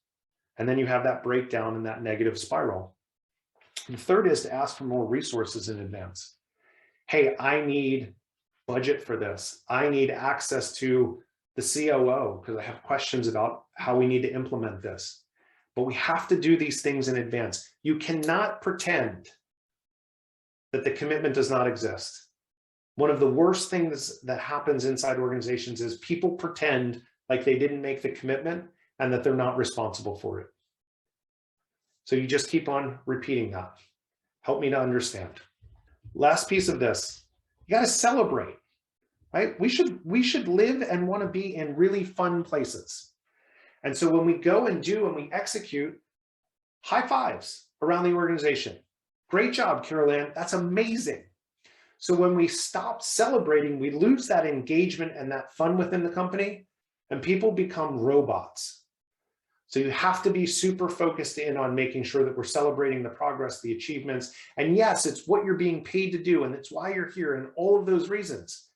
[SPEAKER 1] And then you have that breakdown and that negative spiral. The third is to ask for more resources in advance. Hey, I need budget for this. I need access to the COO because I have questions about how we need to implement this. But we have to do these things in advance. You cannot pretend that the commitment does not exist. One of the worst things that happens inside organizations is people pretend like they didn't make the commitment and that they're not responsible for it. So you just keep on repeating that. Help me to understand. Last piece of this, you got to celebrate, right? We should live and want to be in really fun places. And so when we go and do and we execute, high fives around the organization. Great job, Carol Ann. That's amazing. So when we stop celebrating, we lose that engagement and that fun within the company, and people become robots. So you have to be super focused in on making sure that we're celebrating the progress, the achievements. And yes, it's what you're being paid to do, and it's why you're here, and all of those reasons.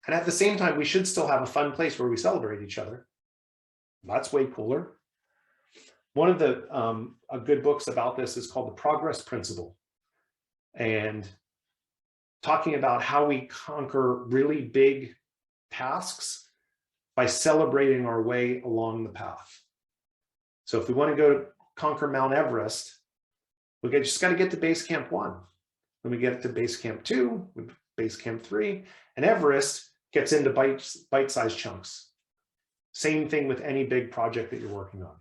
[SPEAKER 1] And at the same time, we should still have a fun place where we celebrate each other. That's way cooler. One of the good books about this is called The Progress Principle, and talking about how we conquer really big tasks by celebrating our way along the path. So if we want to go to conquer Mount Everest, we just got to get to base camp 1. When we get to base camp 2, base camp 3, and Everest gets into bite-sized chunks. Same thing with any big project that you're working on.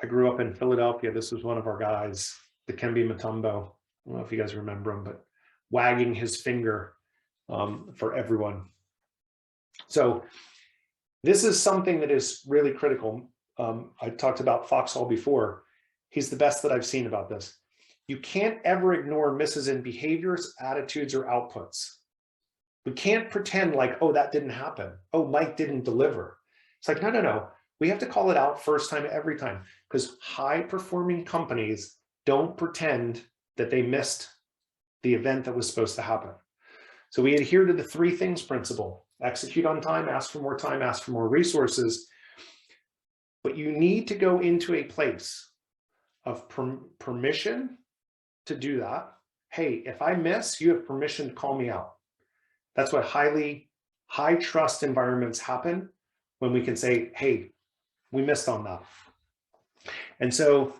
[SPEAKER 1] I grew up in Philadelphia. This was one of our guys, the Kembe Mutombo. I don't know if you guys remember him, but wagging his finger for everyone. So this is something that is really critical. I talked about Foxhall before. He's the best that I've seen about this. You can't ever ignore misses in behaviors, attitudes, or outputs. We can't pretend like, oh, that didn't happen. Oh, Mike didn't deliver. It's like, no, no, no. We have to call it out first time, every time, because high-performing companies don't pretend that they missed the event that was supposed to happen. So we adhere to the 3 things principle: execute on time, ask for more resources. But you need to go into a place of permission to do that. Hey, if I miss, you have permission to call me out. That's what high trust environments happen, when we can say, hey, we missed on that. And so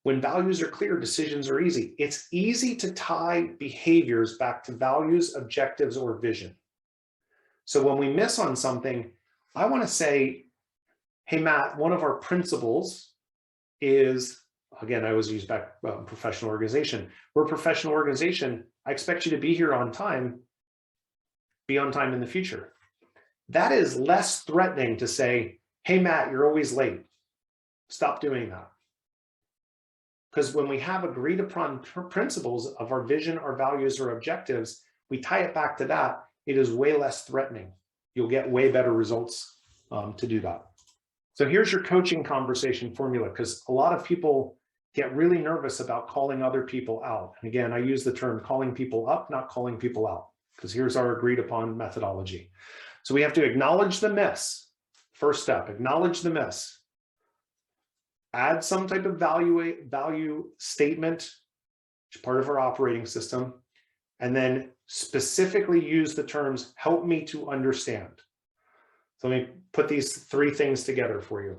[SPEAKER 1] when values are clear, decisions are easy. It's easy to tie behaviors back to values, objectives, or vision. So when we miss on something, I want to say, hey, Matt, one of our principles is, again, I always use back professional organization. We're a professional organization. I expect you to be here on time, be on time in the future. That is less threatening to say, hey, Matt, you're always late. Stop doing that. Because when we have agreed upon principles of our vision, our values, or objectives, we tie it back to that. It is way less threatening. You'll get way better results to do that. So here's your coaching conversation formula, because a lot of people get really nervous about calling other people out. And again, I use the term calling people up, not calling people out, because here's our agreed upon methodology. So we have to acknowledge the miss. First step, acknowledge the miss. Add some type of value statement, which is part of our operating system, and then specifically use the terms, help me to understand. So let me put these 3 things together for you.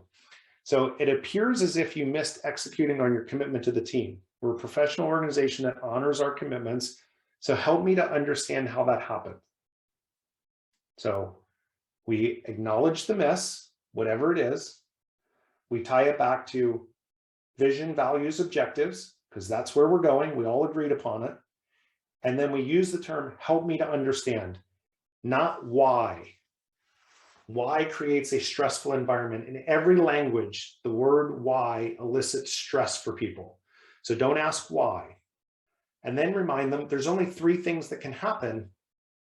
[SPEAKER 1] So it appears as if you missed executing on your commitment to the team. We're a professional organization that honors our commitments. So help me to understand how that happened. So we acknowledge the miss, whatever it is. We tie it back to vision, values, objectives, because that's where we're going. We all agreed upon it. And then we use the term, help me to understand, not why. Why creates a stressful environment. In every language, the word why elicits stress for people. So don't ask why. And then remind them there's only 3 things that can happen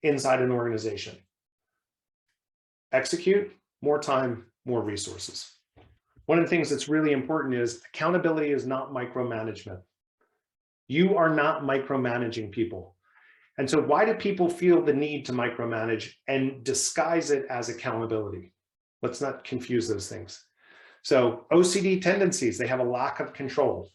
[SPEAKER 1] inside an organization. Execute, more time, more resources. One of the things that's really important is accountability is not micromanagement. You are not micromanaging people. And so why do people feel the need to micromanage and disguise it as accountability? Let's not confuse those things. So OCD tendencies, they have a lack of control.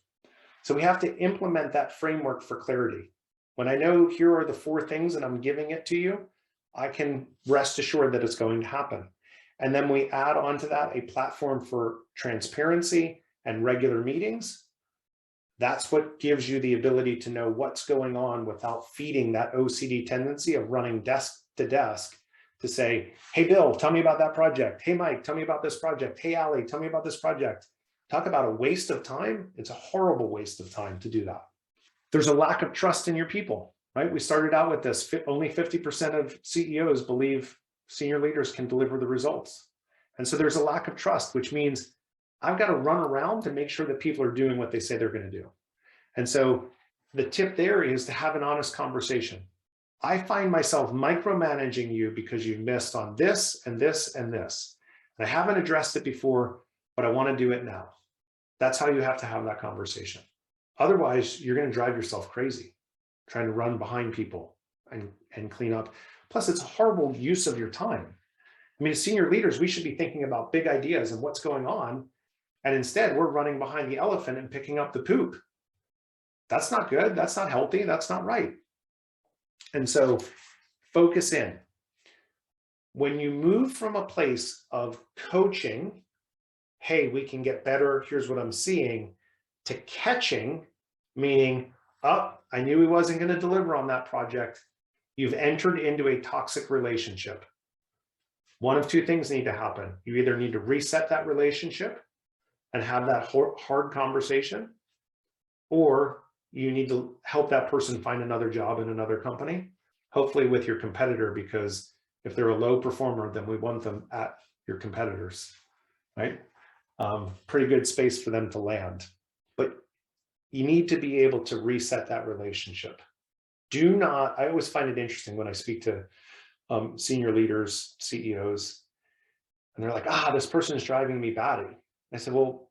[SPEAKER 1] So we have to implement that framework for clarity. When I know here are the 4 things and I'm giving it to you, I can rest assured that it's going to happen. And then we add on to that a platform for transparency and regular meetings. That's what gives you the ability to know what's going on without feeding that OCD tendency of running desk to desk to say, hey, Bill, tell me about that project. Hey, Mike, tell me about this project. Hey, Allie, tell me about this project. Talk about a waste of time. It's a horrible waste of time to do that. There's a lack of trust in your people, right? We started out with this. Only 50% of CEOs believe senior leaders can deliver the results. And so there's a lack of trust, which means I've got to run around to make sure that people are doing what they say they're going to do. And so the tip there is to have an honest conversation. I find myself micromanaging you because you missed on this and this and this. And I haven't addressed it before, but I want to do it now. That's how you have to have that conversation. Otherwise, you're going to drive yourself crazy trying to run behind people and clean up. Plus, it's a horrible use of your time. I mean, as senior leaders, we should be thinking about big ideas and what's going on. And instead, we're running behind the elephant and picking up the poop. That's not good. That's not healthy. That's not right. And so focus in. When you move from a place of coaching, hey, we can get better, here's what I'm seeing, to catching, meaning, oh, I knew he wasn't going to deliver on that project. You've entered into a toxic relationship. One of 2 things need to happen. You either need to reset that relationship and have that hard conversation, or you need to help that person find another job in another company, hopefully with your competitor, because if they're a low performer, then we want them at your competitors, right? Pretty good space for them to land. But you need to be able to reset that relationship. Do not, I always find it interesting when I speak to senior leaders, CEOs, and they're like, this person is driving me batty. I said, well,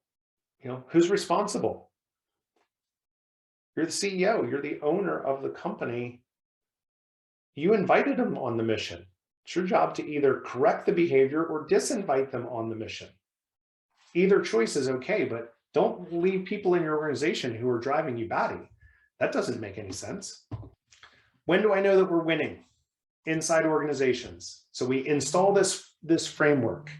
[SPEAKER 1] who's responsible? You're the CEO, you're the owner of the company. You invited them on the mission. It's your job to either correct the behavior or disinvite them on the mission. Either choice is okay, but don't leave people in your organization who are driving you batty. That doesn't make any sense. When do I know that we're winning inside organizations? So we install this framework.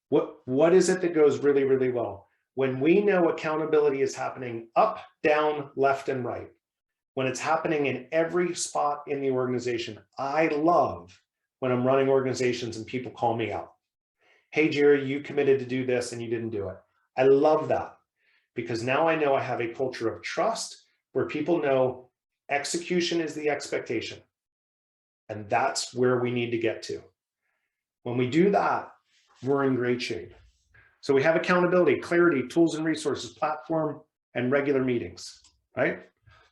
[SPEAKER 1] What is it that goes really, really well? When we know accountability is happening up, down, left, and right, when it's happening in every spot in the organization. I love when I'm running organizations and people call me out. Hey, Jerry, you committed to do this and you didn't do it. I love that, because now I know I have a culture of trust where people know execution is the expectation. And that's where we need to get to. When we do that, we're in great shape. So we have accountability, clarity, tools and resources, platform, and regular meetings, right?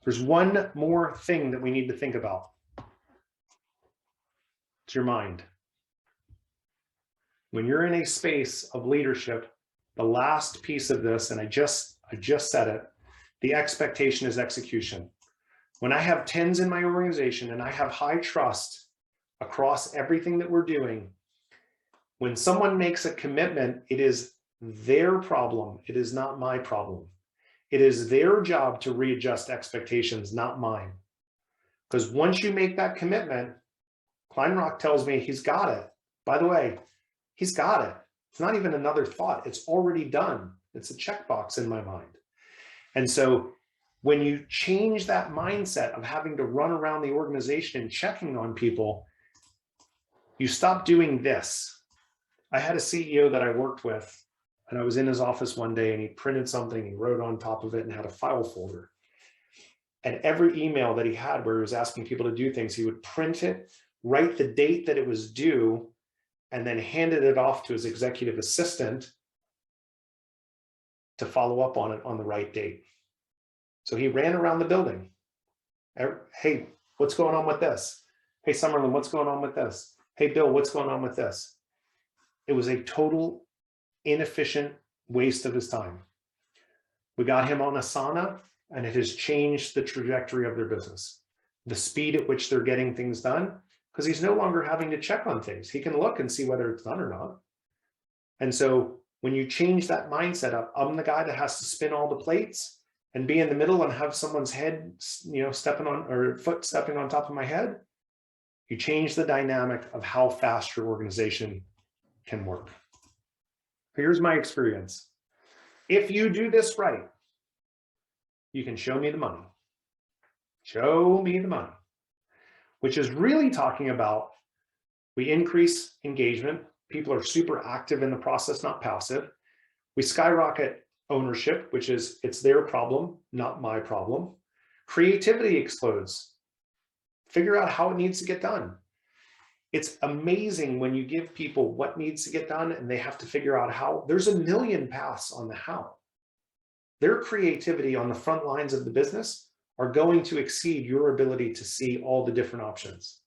[SPEAKER 1] There's one more thing that we need to think about. It's your mind. When you're in a space of leadership, the last piece of this, and I just said it, the expectation is execution. When I have tens in my organization and I have high trust across everything that we're doing, when someone makes a commitment, it is their problem. It is not my problem. It is their job to readjust expectations, not mine. Because once you make that commitment, Kleinrock tells me he's got it. By the way, he's got it. It's not even another thought. It's already done. It's a checkbox in my mind. And so when you change that mindset of having to run around the organization and checking on people, you stop doing this. I had a CEO that I worked with, and I was in his office one day and he printed something, he wrote on top of it and had a file folder. And every email that he had where he was asking people to do things, he would print it, write the date that it was due, and then handed it off to his executive assistant to follow up on it on the right date. So he ran around the building. Hey, what's going on with this? Hey, Summerlin, what's going on with this? Hey, Bill, what's going on with this? It was a total inefficient waste of his time. We got him on Asana, and it has changed the trajectory of their business, the speed at which they're getting things done, because he's no longer having to check on things. He can look and see whether it's done or not. And so when you change that mindset up, I'm the guy that has to spin all the plates and be in the middle and have someone's head, stepping on, or foot stepping on top of my head, you change the dynamic of how fast your organization can work. Here's my experience. If you do this right, you can show me the money. Show me the money, which is really talking about we increase engagement. People are super active in the process, not passive. We skyrocket ownership, which is it's their problem, not my problem. Creativity explodes. Figure out how it needs to get done. It's amazing when you give people what needs to get done and they have to figure out how. There's a million paths on the how. Their creativity on the front lines of the business are going to exceed your ability to see all the different options.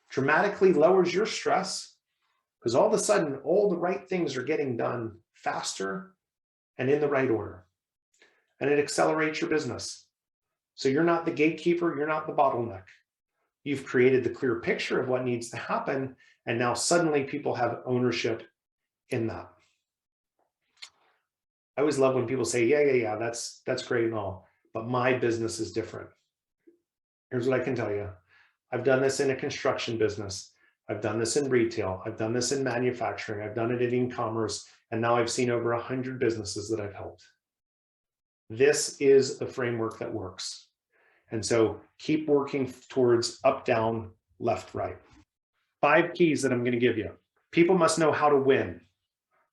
[SPEAKER 1] Dramatically lowers your stress because all of a sudden, all the right things are getting done faster and in the right order. And it accelerates your business. So you're not the gatekeeper, you're not the bottleneck. You've created the clear picture of what needs to happen, and now suddenly people have ownership in that. I always love when people say, yeah, that's great and all, but my business is different. Here's what I can tell you. I've done this in a construction business. I've done this in retail. I've done this in manufacturing. I've done it in e-commerce, and now I've seen over 100 businesses that I've helped. This is the framework that works. And so keep working towards up, down, left, right. 5 keys that I'm going to give you. People must know how to win.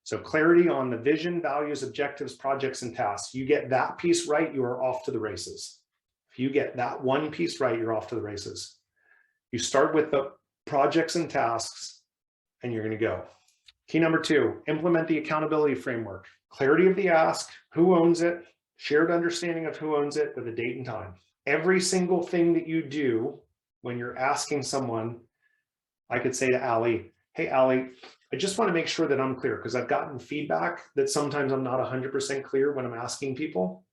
[SPEAKER 1] So clarity on the vision, values, objectives, projects, and tasks. You get that piece right, you are off to the races. If you get that one piece right, you're off to the races. You start with the projects and tasks, and you're going to go. Key number 2, implement the accountability framework. Clarity of the ask, who owns it, shared understanding of who owns it with a date and time. Every single thing that you do when you're asking someone, I could say to Allie, hey, Allie, I just want to make sure that I'm clear because I've gotten feedback that sometimes I'm not 100% clear when I'm asking people.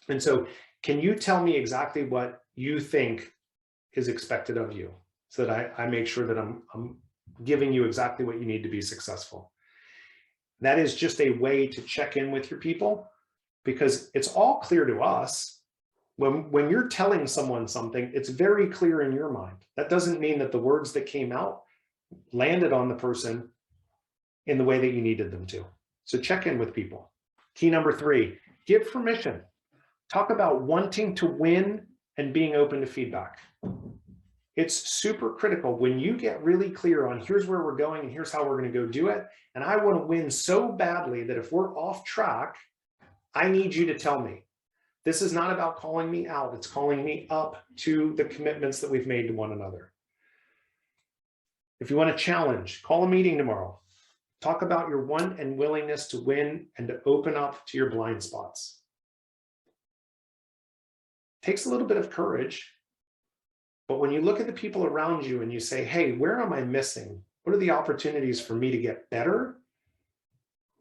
[SPEAKER 1] And so can you tell me exactly what you think is expected of you so that I make sure that I'm giving you exactly what you need to be successful? That is just a way to check in with your people because it's all clear to us. When you're telling someone something, it's very clear in your mind. That doesn't mean that the words that came out landed on the person in the way that you needed them to. So check in with people. Key number 3, give permission. Talk about wanting to win and being open to feedback. It's super critical when you get really clear on here's where we're going and here's how we're going to go do it. And I want to win so badly that if we're off track, I need you to tell me. This is not about calling me out. It's calling me up to the commitments that we've made to one another. If you want to challenge, call a meeting tomorrow. Talk about your want and willingness to win and to open up to your blind spots. Takes a little bit of courage, but when you look at the people around you and you say, hey, where am I missing? What are the opportunities for me to get better?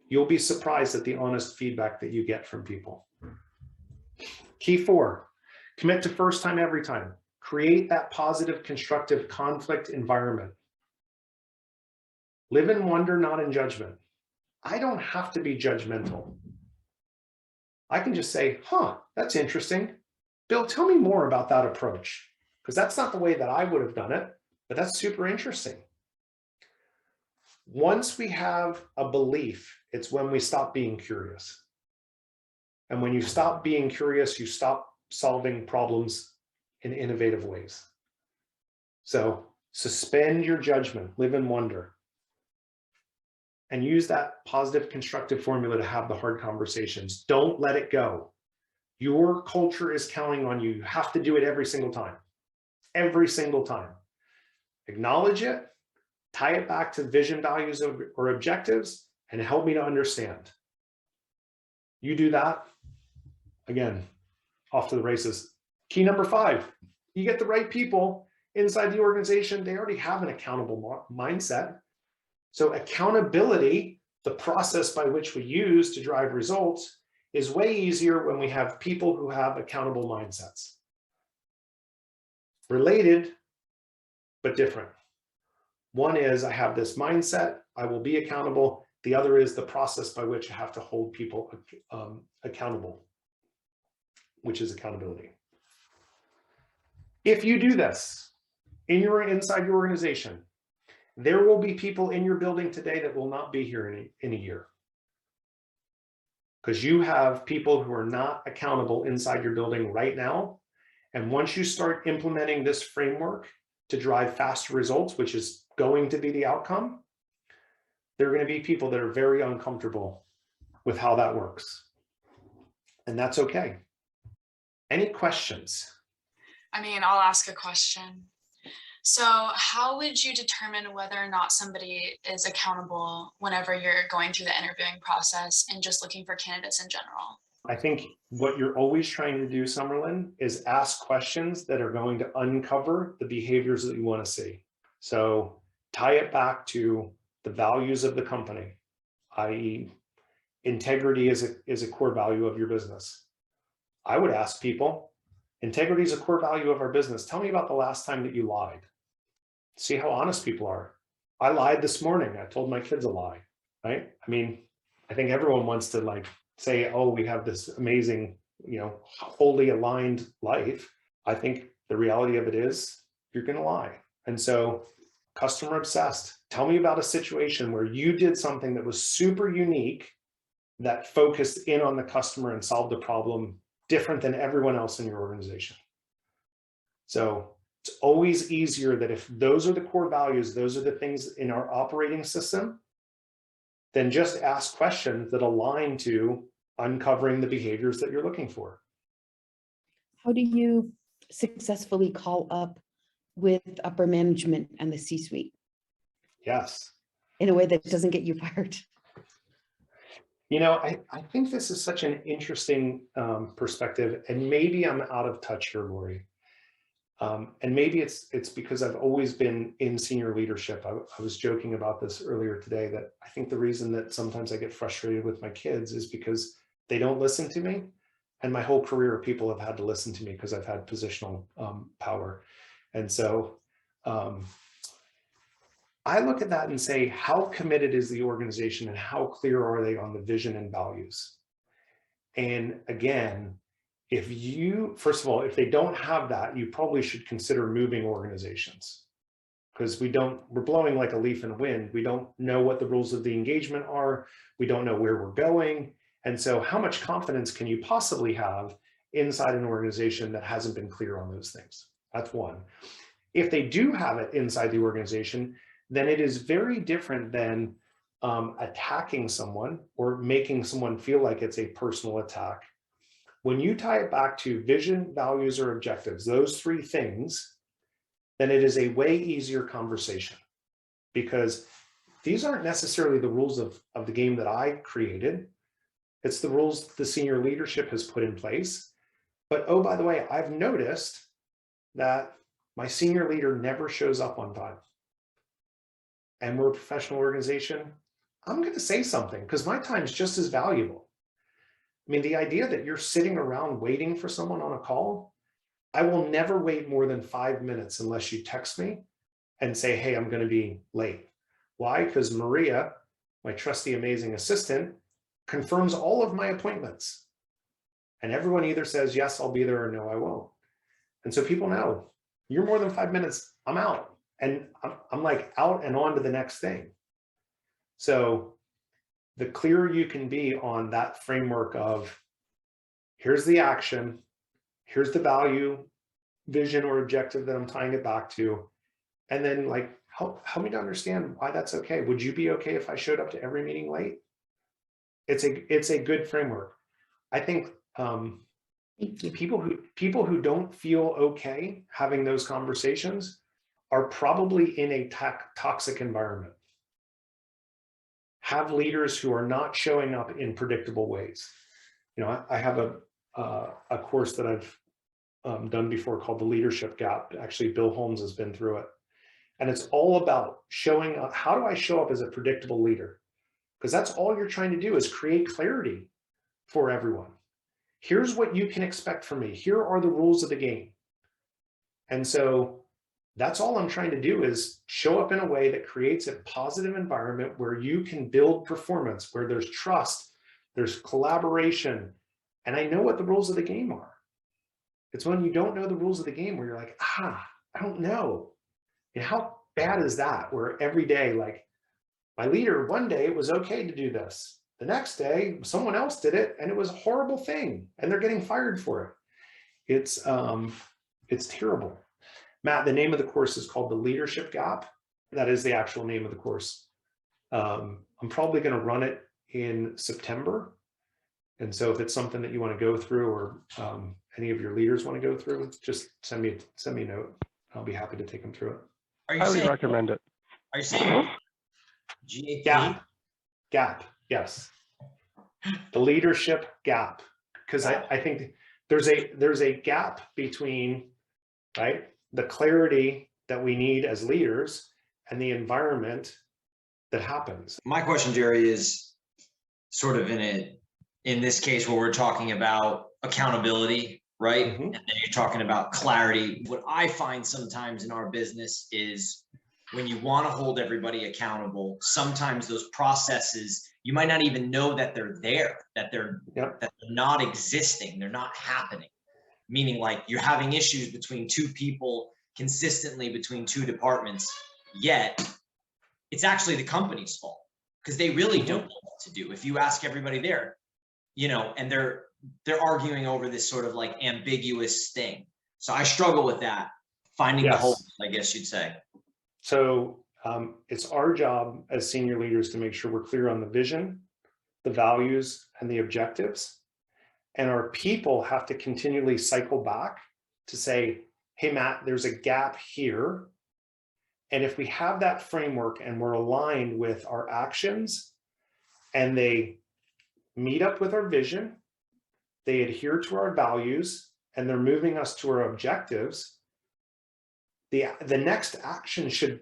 [SPEAKER 1] You'll be surprised at the honest feedback that you get from people. Key 4, commit to first time, every time. Create that positive, constructive conflict environment. Live in wonder, not in judgment. I don't have to be judgmental. I can just say, that's interesting. Bill, tell me more about that approach, because that's not the way that I would have done it, but that's super interesting. Once we have a belief, it's when we stop being curious. And when you stop being curious, you stop solving problems in innovative ways. So suspend your judgment, live in wonder, and use that positive, constructive formula to have the hard conversations. Don't let it go. Your culture is counting on you. You have to do it every single time. Every single time. Acknowledge it, tie it back to vision, values, or objectives, and help me to understand. You do that, again, off to the races. Key number 5, you get the right people inside the organization. They already have an accountable mindset. So accountability, the process by which we use to drive results, is way easier when we have people who have accountable mindsets. Related, but different. One is I have this mindset, I will be accountable. The other is the process by which I have to hold people accountable, which is accountability. If you do this inside your organization, there will be people in your building today that will not be here in a year. Because you have people who are not accountable inside your building right now. And once you start implementing this framework to drive faster results, which is going to be the outcome, there are going to be people that are very uncomfortable with how that works. And that's okay. Any questions?
[SPEAKER 3] I mean, I'll ask a question. So how would you determine whether or not somebody is accountable whenever you're going through the interviewing process and just looking for candidates in general?
[SPEAKER 1] I think what you're always trying to do, Summerlin, is ask questions that are going to uncover the behaviors that you want to see. So tie it back to the values of the company, i.e. integrity is a core value of your business. I would ask people, integrity is a core value of our business. Tell me about the last time that you lied. See how honest people are. I lied this morning. I told my kids a lie, right? I mean, I think everyone wants to say, oh, we have this amazing, wholly aligned life. I think the reality of it is you're going to lie. And so customer obsessed. Tell me about a situation where you did something that was super unique that focused in on the customer and solved a problem different than everyone else in your organization. So it's always easier that if those are the core values, those are the things in our operating system, then just ask questions that align to uncovering the behaviors that you're looking for.
[SPEAKER 4] How do you successfully call up with upper management and the C-suite
[SPEAKER 1] Yes.
[SPEAKER 4] in a way that doesn't get you fired?
[SPEAKER 1] You know, I think this is such an interesting perspective, and maybe I'm out of touch here, Lori. And maybe it's because I've always been in senior leadership. I was joking about this earlier today, that I think the reason that sometimes I get frustrated with my kids is because they don't listen to me. And my whole career, people have had to listen to me because I've had positional power. And so I look at that and say, how committed is the organization and how clear are they on the vision and values? And again, first of all, if they don't have that, you probably should consider moving organizations, because we're blowing like a leaf in the wind. We don't know what the rules of the engagement are. We don't know where we're going. And so how much confidence can you possibly have inside an organization that hasn't been clear on those things? That's one. If they do have it inside the organization, then it is very different than attacking someone or making someone feel like it's a personal attack. When you tie it back to vision, values, or objectives, those three things, then it is a way easier conversation, because these aren't necessarily the rules of the game that I created. It's the rules the senior leadership has put in place. But oh, by the way, I've noticed that my senior leader never shows up on time. And we're a professional organization. I'm going to say something because my time is just as valuable. I mean, the idea that you're sitting around waiting for someone on a call, I will never wait more than 5 minutes unless you text me and say, hey, I'm going to be late. Why? Because Maria, my trusty, amazing assistant, confirms all of my appointments. And everyone either says, yes, I'll be there, or no, I won't. And so people know, you're more than 5 minutes, I'm out. And I'm like out and on to the next thing. So the clearer you can be on that framework of, here's the action, here's the value, vision, or objective that I'm tying it back to, and then like help me to understand why that's okay. Would you be okay if I showed up to every meeting late? It's a good framework. I think people who don't feel okay having those conversations are probably in a toxic environment. Have leaders who are not showing up in predictable ways. You know, I have a course that I've done before called the Leadership Gap. Actually, Bill Holmes has been through it. And it's all about showing up. How do I show up as a predictable leader? Because that's all you're trying to do, is create clarity for everyone. Here's what you can expect from me. Here are the rules of the game. And so that's all I'm trying to do, is show up in a way that creates a positive environment where you can build performance, where there's trust, there's collaboration. And I know what the rules of the game are. It's when you don't know the rules of the game where you're like, I don't know. And how bad is that? Where every day, like, my leader, one day it was okay to do this. The next day, someone else did it and it was a horrible thing and they're getting fired for it. It's terrible. Matt, the name of the course is called The Leadership Gap. That is the actual name of the course. I'm probably going to run it in September. And so if it's something that you want to go through, or any of your leaders want to go through, just send me a note. I'll be happy to take them through it.
[SPEAKER 2] I highly recommend it.
[SPEAKER 5] Are you saying GAP?
[SPEAKER 1] Gap, yes. The leadership gap. Because I think there's a gap between, right, the clarity that we need as leaders and the environment that happens.
[SPEAKER 5] My question, Jerry, is sort of in this case where we're talking about accountability, right?
[SPEAKER 1] Mm-hmm.
[SPEAKER 5] And then you're talking about clarity. What I find sometimes in our business is when you want to hold everybody accountable, sometimes those processes, you might not even know that they're there, that they're not existing, they're not happening. Meaning, like, you're having issues between two people consistently, between two departments, yet it's actually the company's fault because they really don't know what to do. If you ask everybody there, you know, and they're arguing over this sort of like ambiguous thing. So I struggle with that, finding the holes, I guess you'd say.
[SPEAKER 1] So It's our job as senior leaders to make sure we're clear on the vision, the values, and the objectives. And our people have to continually cycle back to say, hey, Matt, there's a gap here. And if we have that framework and we're aligned with our actions and they meet up with our vision, they adhere to our values, and they're moving us to our objectives, the next action should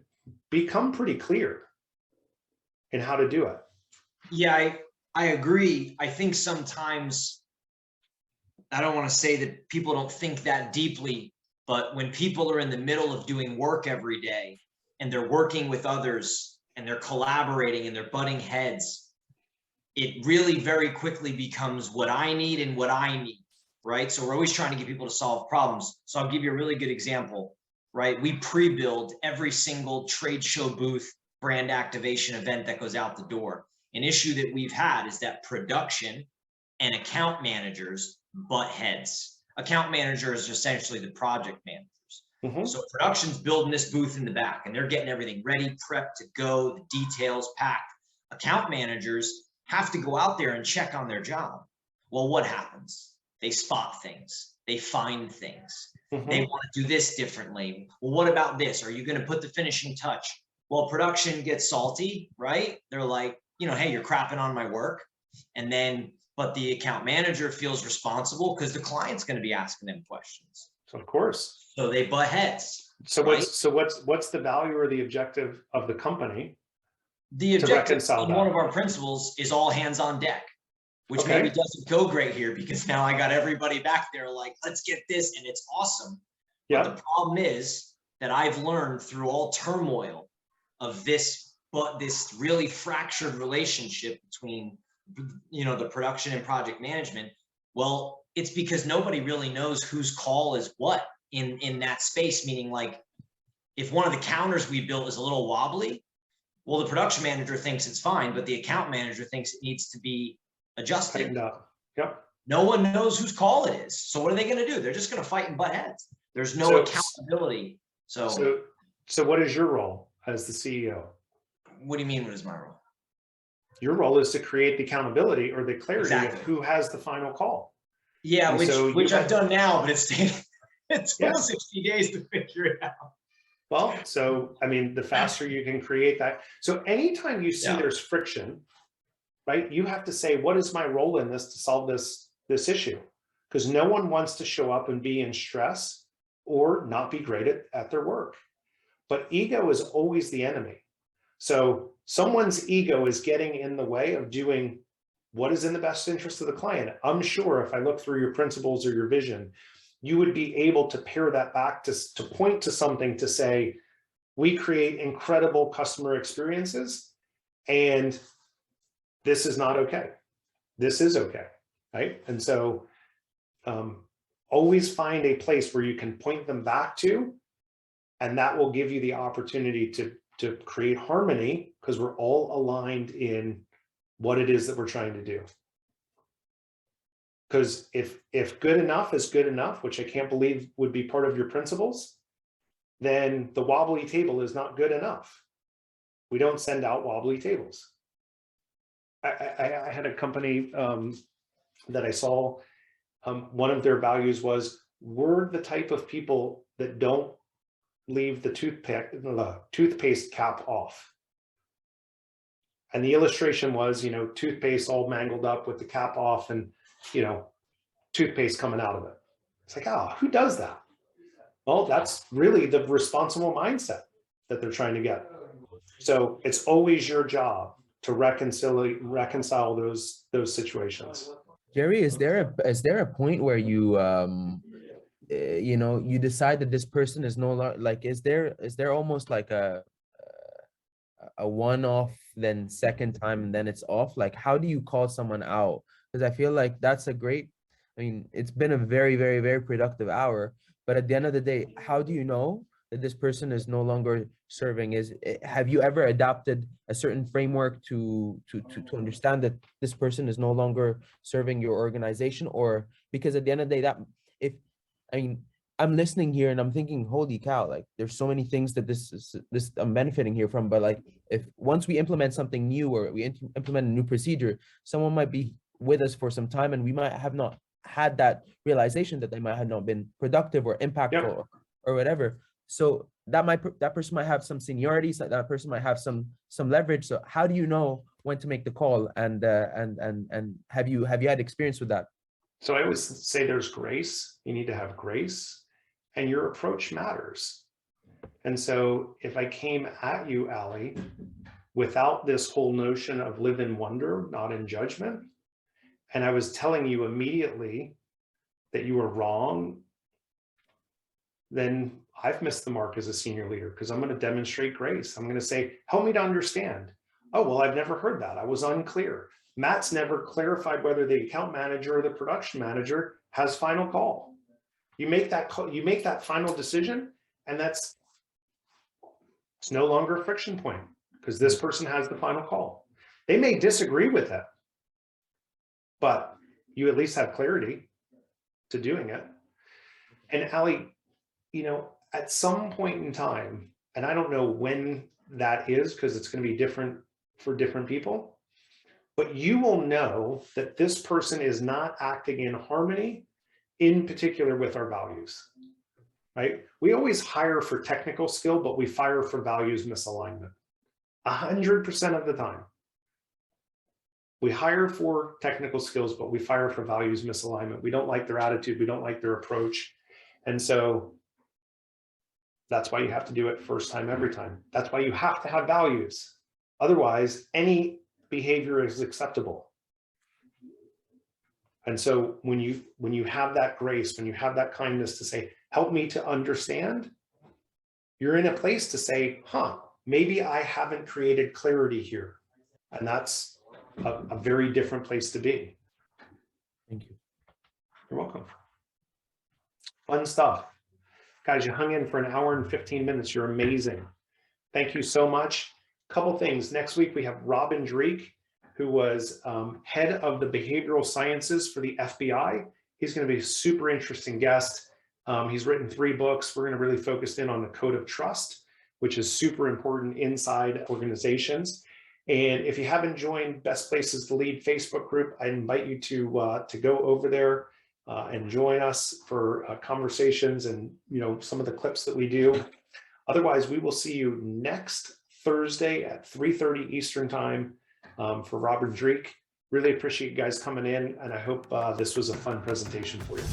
[SPEAKER 1] become pretty clear in how to do it.
[SPEAKER 5] Yeah, I agree. I think sometimes, I don't want to say that people don't think that deeply, but when people are in the middle of doing work every day and they're working with others and they're collaborating and they're butting heads, it really very quickly becomes what I need and what I need, right? So we're always trying to get people to solve problems. So I'll give you a really good example, right? We pre-build every single trade show booth, brand activation event that goes out the door. An issue that we've had is that production and account managers butt heads. Account manager is essentially the project managers.
[SPEAKER 1] Mhm.
[SPEAKER 5] So production's building this booth in the back and they're getting everything ready, prepped to go, the details packed. Account managers have to go out there and check on their job. Well, what happens? They spot things, they find things.
[SPEAKER 1] Mhm.
[SPEAKER 5] They want to do this differently. Well, what about this? Are you going to put the finishing touch? Well, production gets salty, right? They're like, you know, hey, you're crapping on my work. And then, but the account manager feels responsible because the client's going to be asking them questions.
[SPEAKER 1] Of course.
[SPEAKER 5] So they butt heads.
[SPEAKER 1] So
[SPEAKER 5] right?
[SPEAKER 1] what's the value or the objective of the company?
[SPEAKER 5] The objective
[SPEAKER 1] reconcile
[SPEAKER 5] in
[SPEAKER 1] that.
[SPEAKER 5] one of our principles is all hands on deck, which
[SPEAKER 1] Okay.
[SPEAKER 5] maybe doesn't go great here because now I got everybody back there like, let's get this, and it's awesome.
[SPEAKER 1] Yeah.
[SPEAKER 5] But the problem is that I've learned through all turmoil of this, but this really fractured relationship between, you know, the production and project management. Well, it's because nobody really knows whose call is what in that space, meaning like if one of the counters we built is a little wobbly, well, the production manager thinks it's fine, but the account manager thinks it needs to be adjusted.
[SPEAKER 1] Tightened up. Yep.
[SPEAKER 5] No one knows whose call it is. So what are they going to do? They're just going to fight and butt heads. There's no accountability. So
[SPEAKER 1] what is your role as the CEO?
[SPEAKER 5] what do you mean? What is my role?
[SPEAKER 1] Your role is to create the accountability or the clarity
[SPEAKER 5] Exactly.
[SPEAKER 1] of who has the final call.
[SPEAKER 5] Yeah,
[SPEAKER 1] And so
[SPEAKER 5] which
[SPEAKER 1] you
[SPEAKER 5] I've done now, but it's
[SPEAKER 1] Yeah.
[SPEAKER 5] 60 days to figure it out.
[SPEAKER 1] Well, so, I mean, the faster you can create that. So anytime you see
[SPEAKER 5] Yeah.
[SPEAKER 1] there's friction, right, you have to say, what is my role in this to solve this issue? Because no one wants to show up and be in stress or not be great at their work. But ego is always the enemy. So someone's ego is getting in the way of doing what is in the best interest of the client. I'm sure if I look through your principles or your vision, you would be able to pair that back to point to something to say, we create incredible customer experiences and this is not okay. This is okay, right? And so always find a place where you can point them back to, and that will give you the opportunity to create harmony because we're all aligned in what it is that we're trying to do. Because if good enough is good enough, which I can't believe would be part of your principles, then the wobbly table is not good enough. We don't send out wobbly tables. I had a company that I saw, one of their values was, we're the type of people that don't leave the toothpaste cap off. And the illustration was, you know, toothpaste all mangled up with the cap off and, you know, toothpaste coming out of it. It's like, oh, who does that? Well, that's really the responsible mindset that they're trying to get. So it's always your job to reconcile those situations.
[SPEAKER 6] Jerry, is there a point where you you know, you decide that this person is no longer, like, is there almost like a one-off, then second time and then it's off? Like, how do you call someone out? Because I feel like that's a great, I mean, it's been a very, very, very productive hour, but at the end of the day, how do you know that this person is no longer serving? Have you ever adopted a certain framework to understand that this person is no longer serving your organization? Or because at the end of the day, that if, I mean, I'm listening here and I'm thinking, holy cow, like there's so many things that this I'm benefiting here from. But like if once we implement something new or we implement a new procedure, someone might be with us for some time and we might have not had that realization that they might have not been productive or impactful or whatever. So that person might have some seniority, so that person might have some leverage. So how do you know when to make the call? And have you had experience with that?
[SPEAKER 1] So I always say there's grace. You need to have grace, and your approach matters. And so if I came at you, Ali, without this whole notion of live in wonder, not in judgment, and I was telling you immediately that you were wrong, then I've missed the mark as a senior leader, because I'm going to demonstrate grace. I'm going to say, help me to understand. Oh, well, I've never heard that. I was unclear. Matt's never clarified whether the account manager or the production manager has final call. You make that call, you make that final decision, and it's no longer a friction point because this person has the final call. They may disagree with it, but you at least have clarity to doing it. And Ali, at some point in time, and I don't know when that is because it's going to be different for different people, but you will know that this person is not acting in harmony, in particular with our values, right? We always hire for technical skill, but we fire for values misalignment 100% of the time. We hire for technical skills, but we fire for values misalignment. We don't like their attitude. We don't like their approach. And so that's why you have to do it first time, every time. That's why you have to have values. Otherwise, any behavior is acceptable. And so when you have that grace, when you have that kindness to say, help me to understand, you're in a place to say, maybe I haven't created clarity here. And that's a very different place to be.
[SPEAKER 6] Thank you.
[SPEAKER 1] You're welcome. Fun stuff. Guys, you hung in for an hour and 15 minutes. You're amazing. Thank you so much. Couple things. Next week, we have Robin Dreek, who was head of the behavioral sciences for the FBI. He's going to be a super interesting guest. He's written 3 books. We're going to really focus in on the code of trust, which is super important inside organizations. And if you haven't joined Best Places to Lead Facebook group, I invite you to go over there and join us for conversations and some of the clips that we do. Otherwise, we will see you next Thursday at 3:30 Eastern time for Robin Dreek. Really appreciate you guys coming in, and I hope this was a fun presentation for you.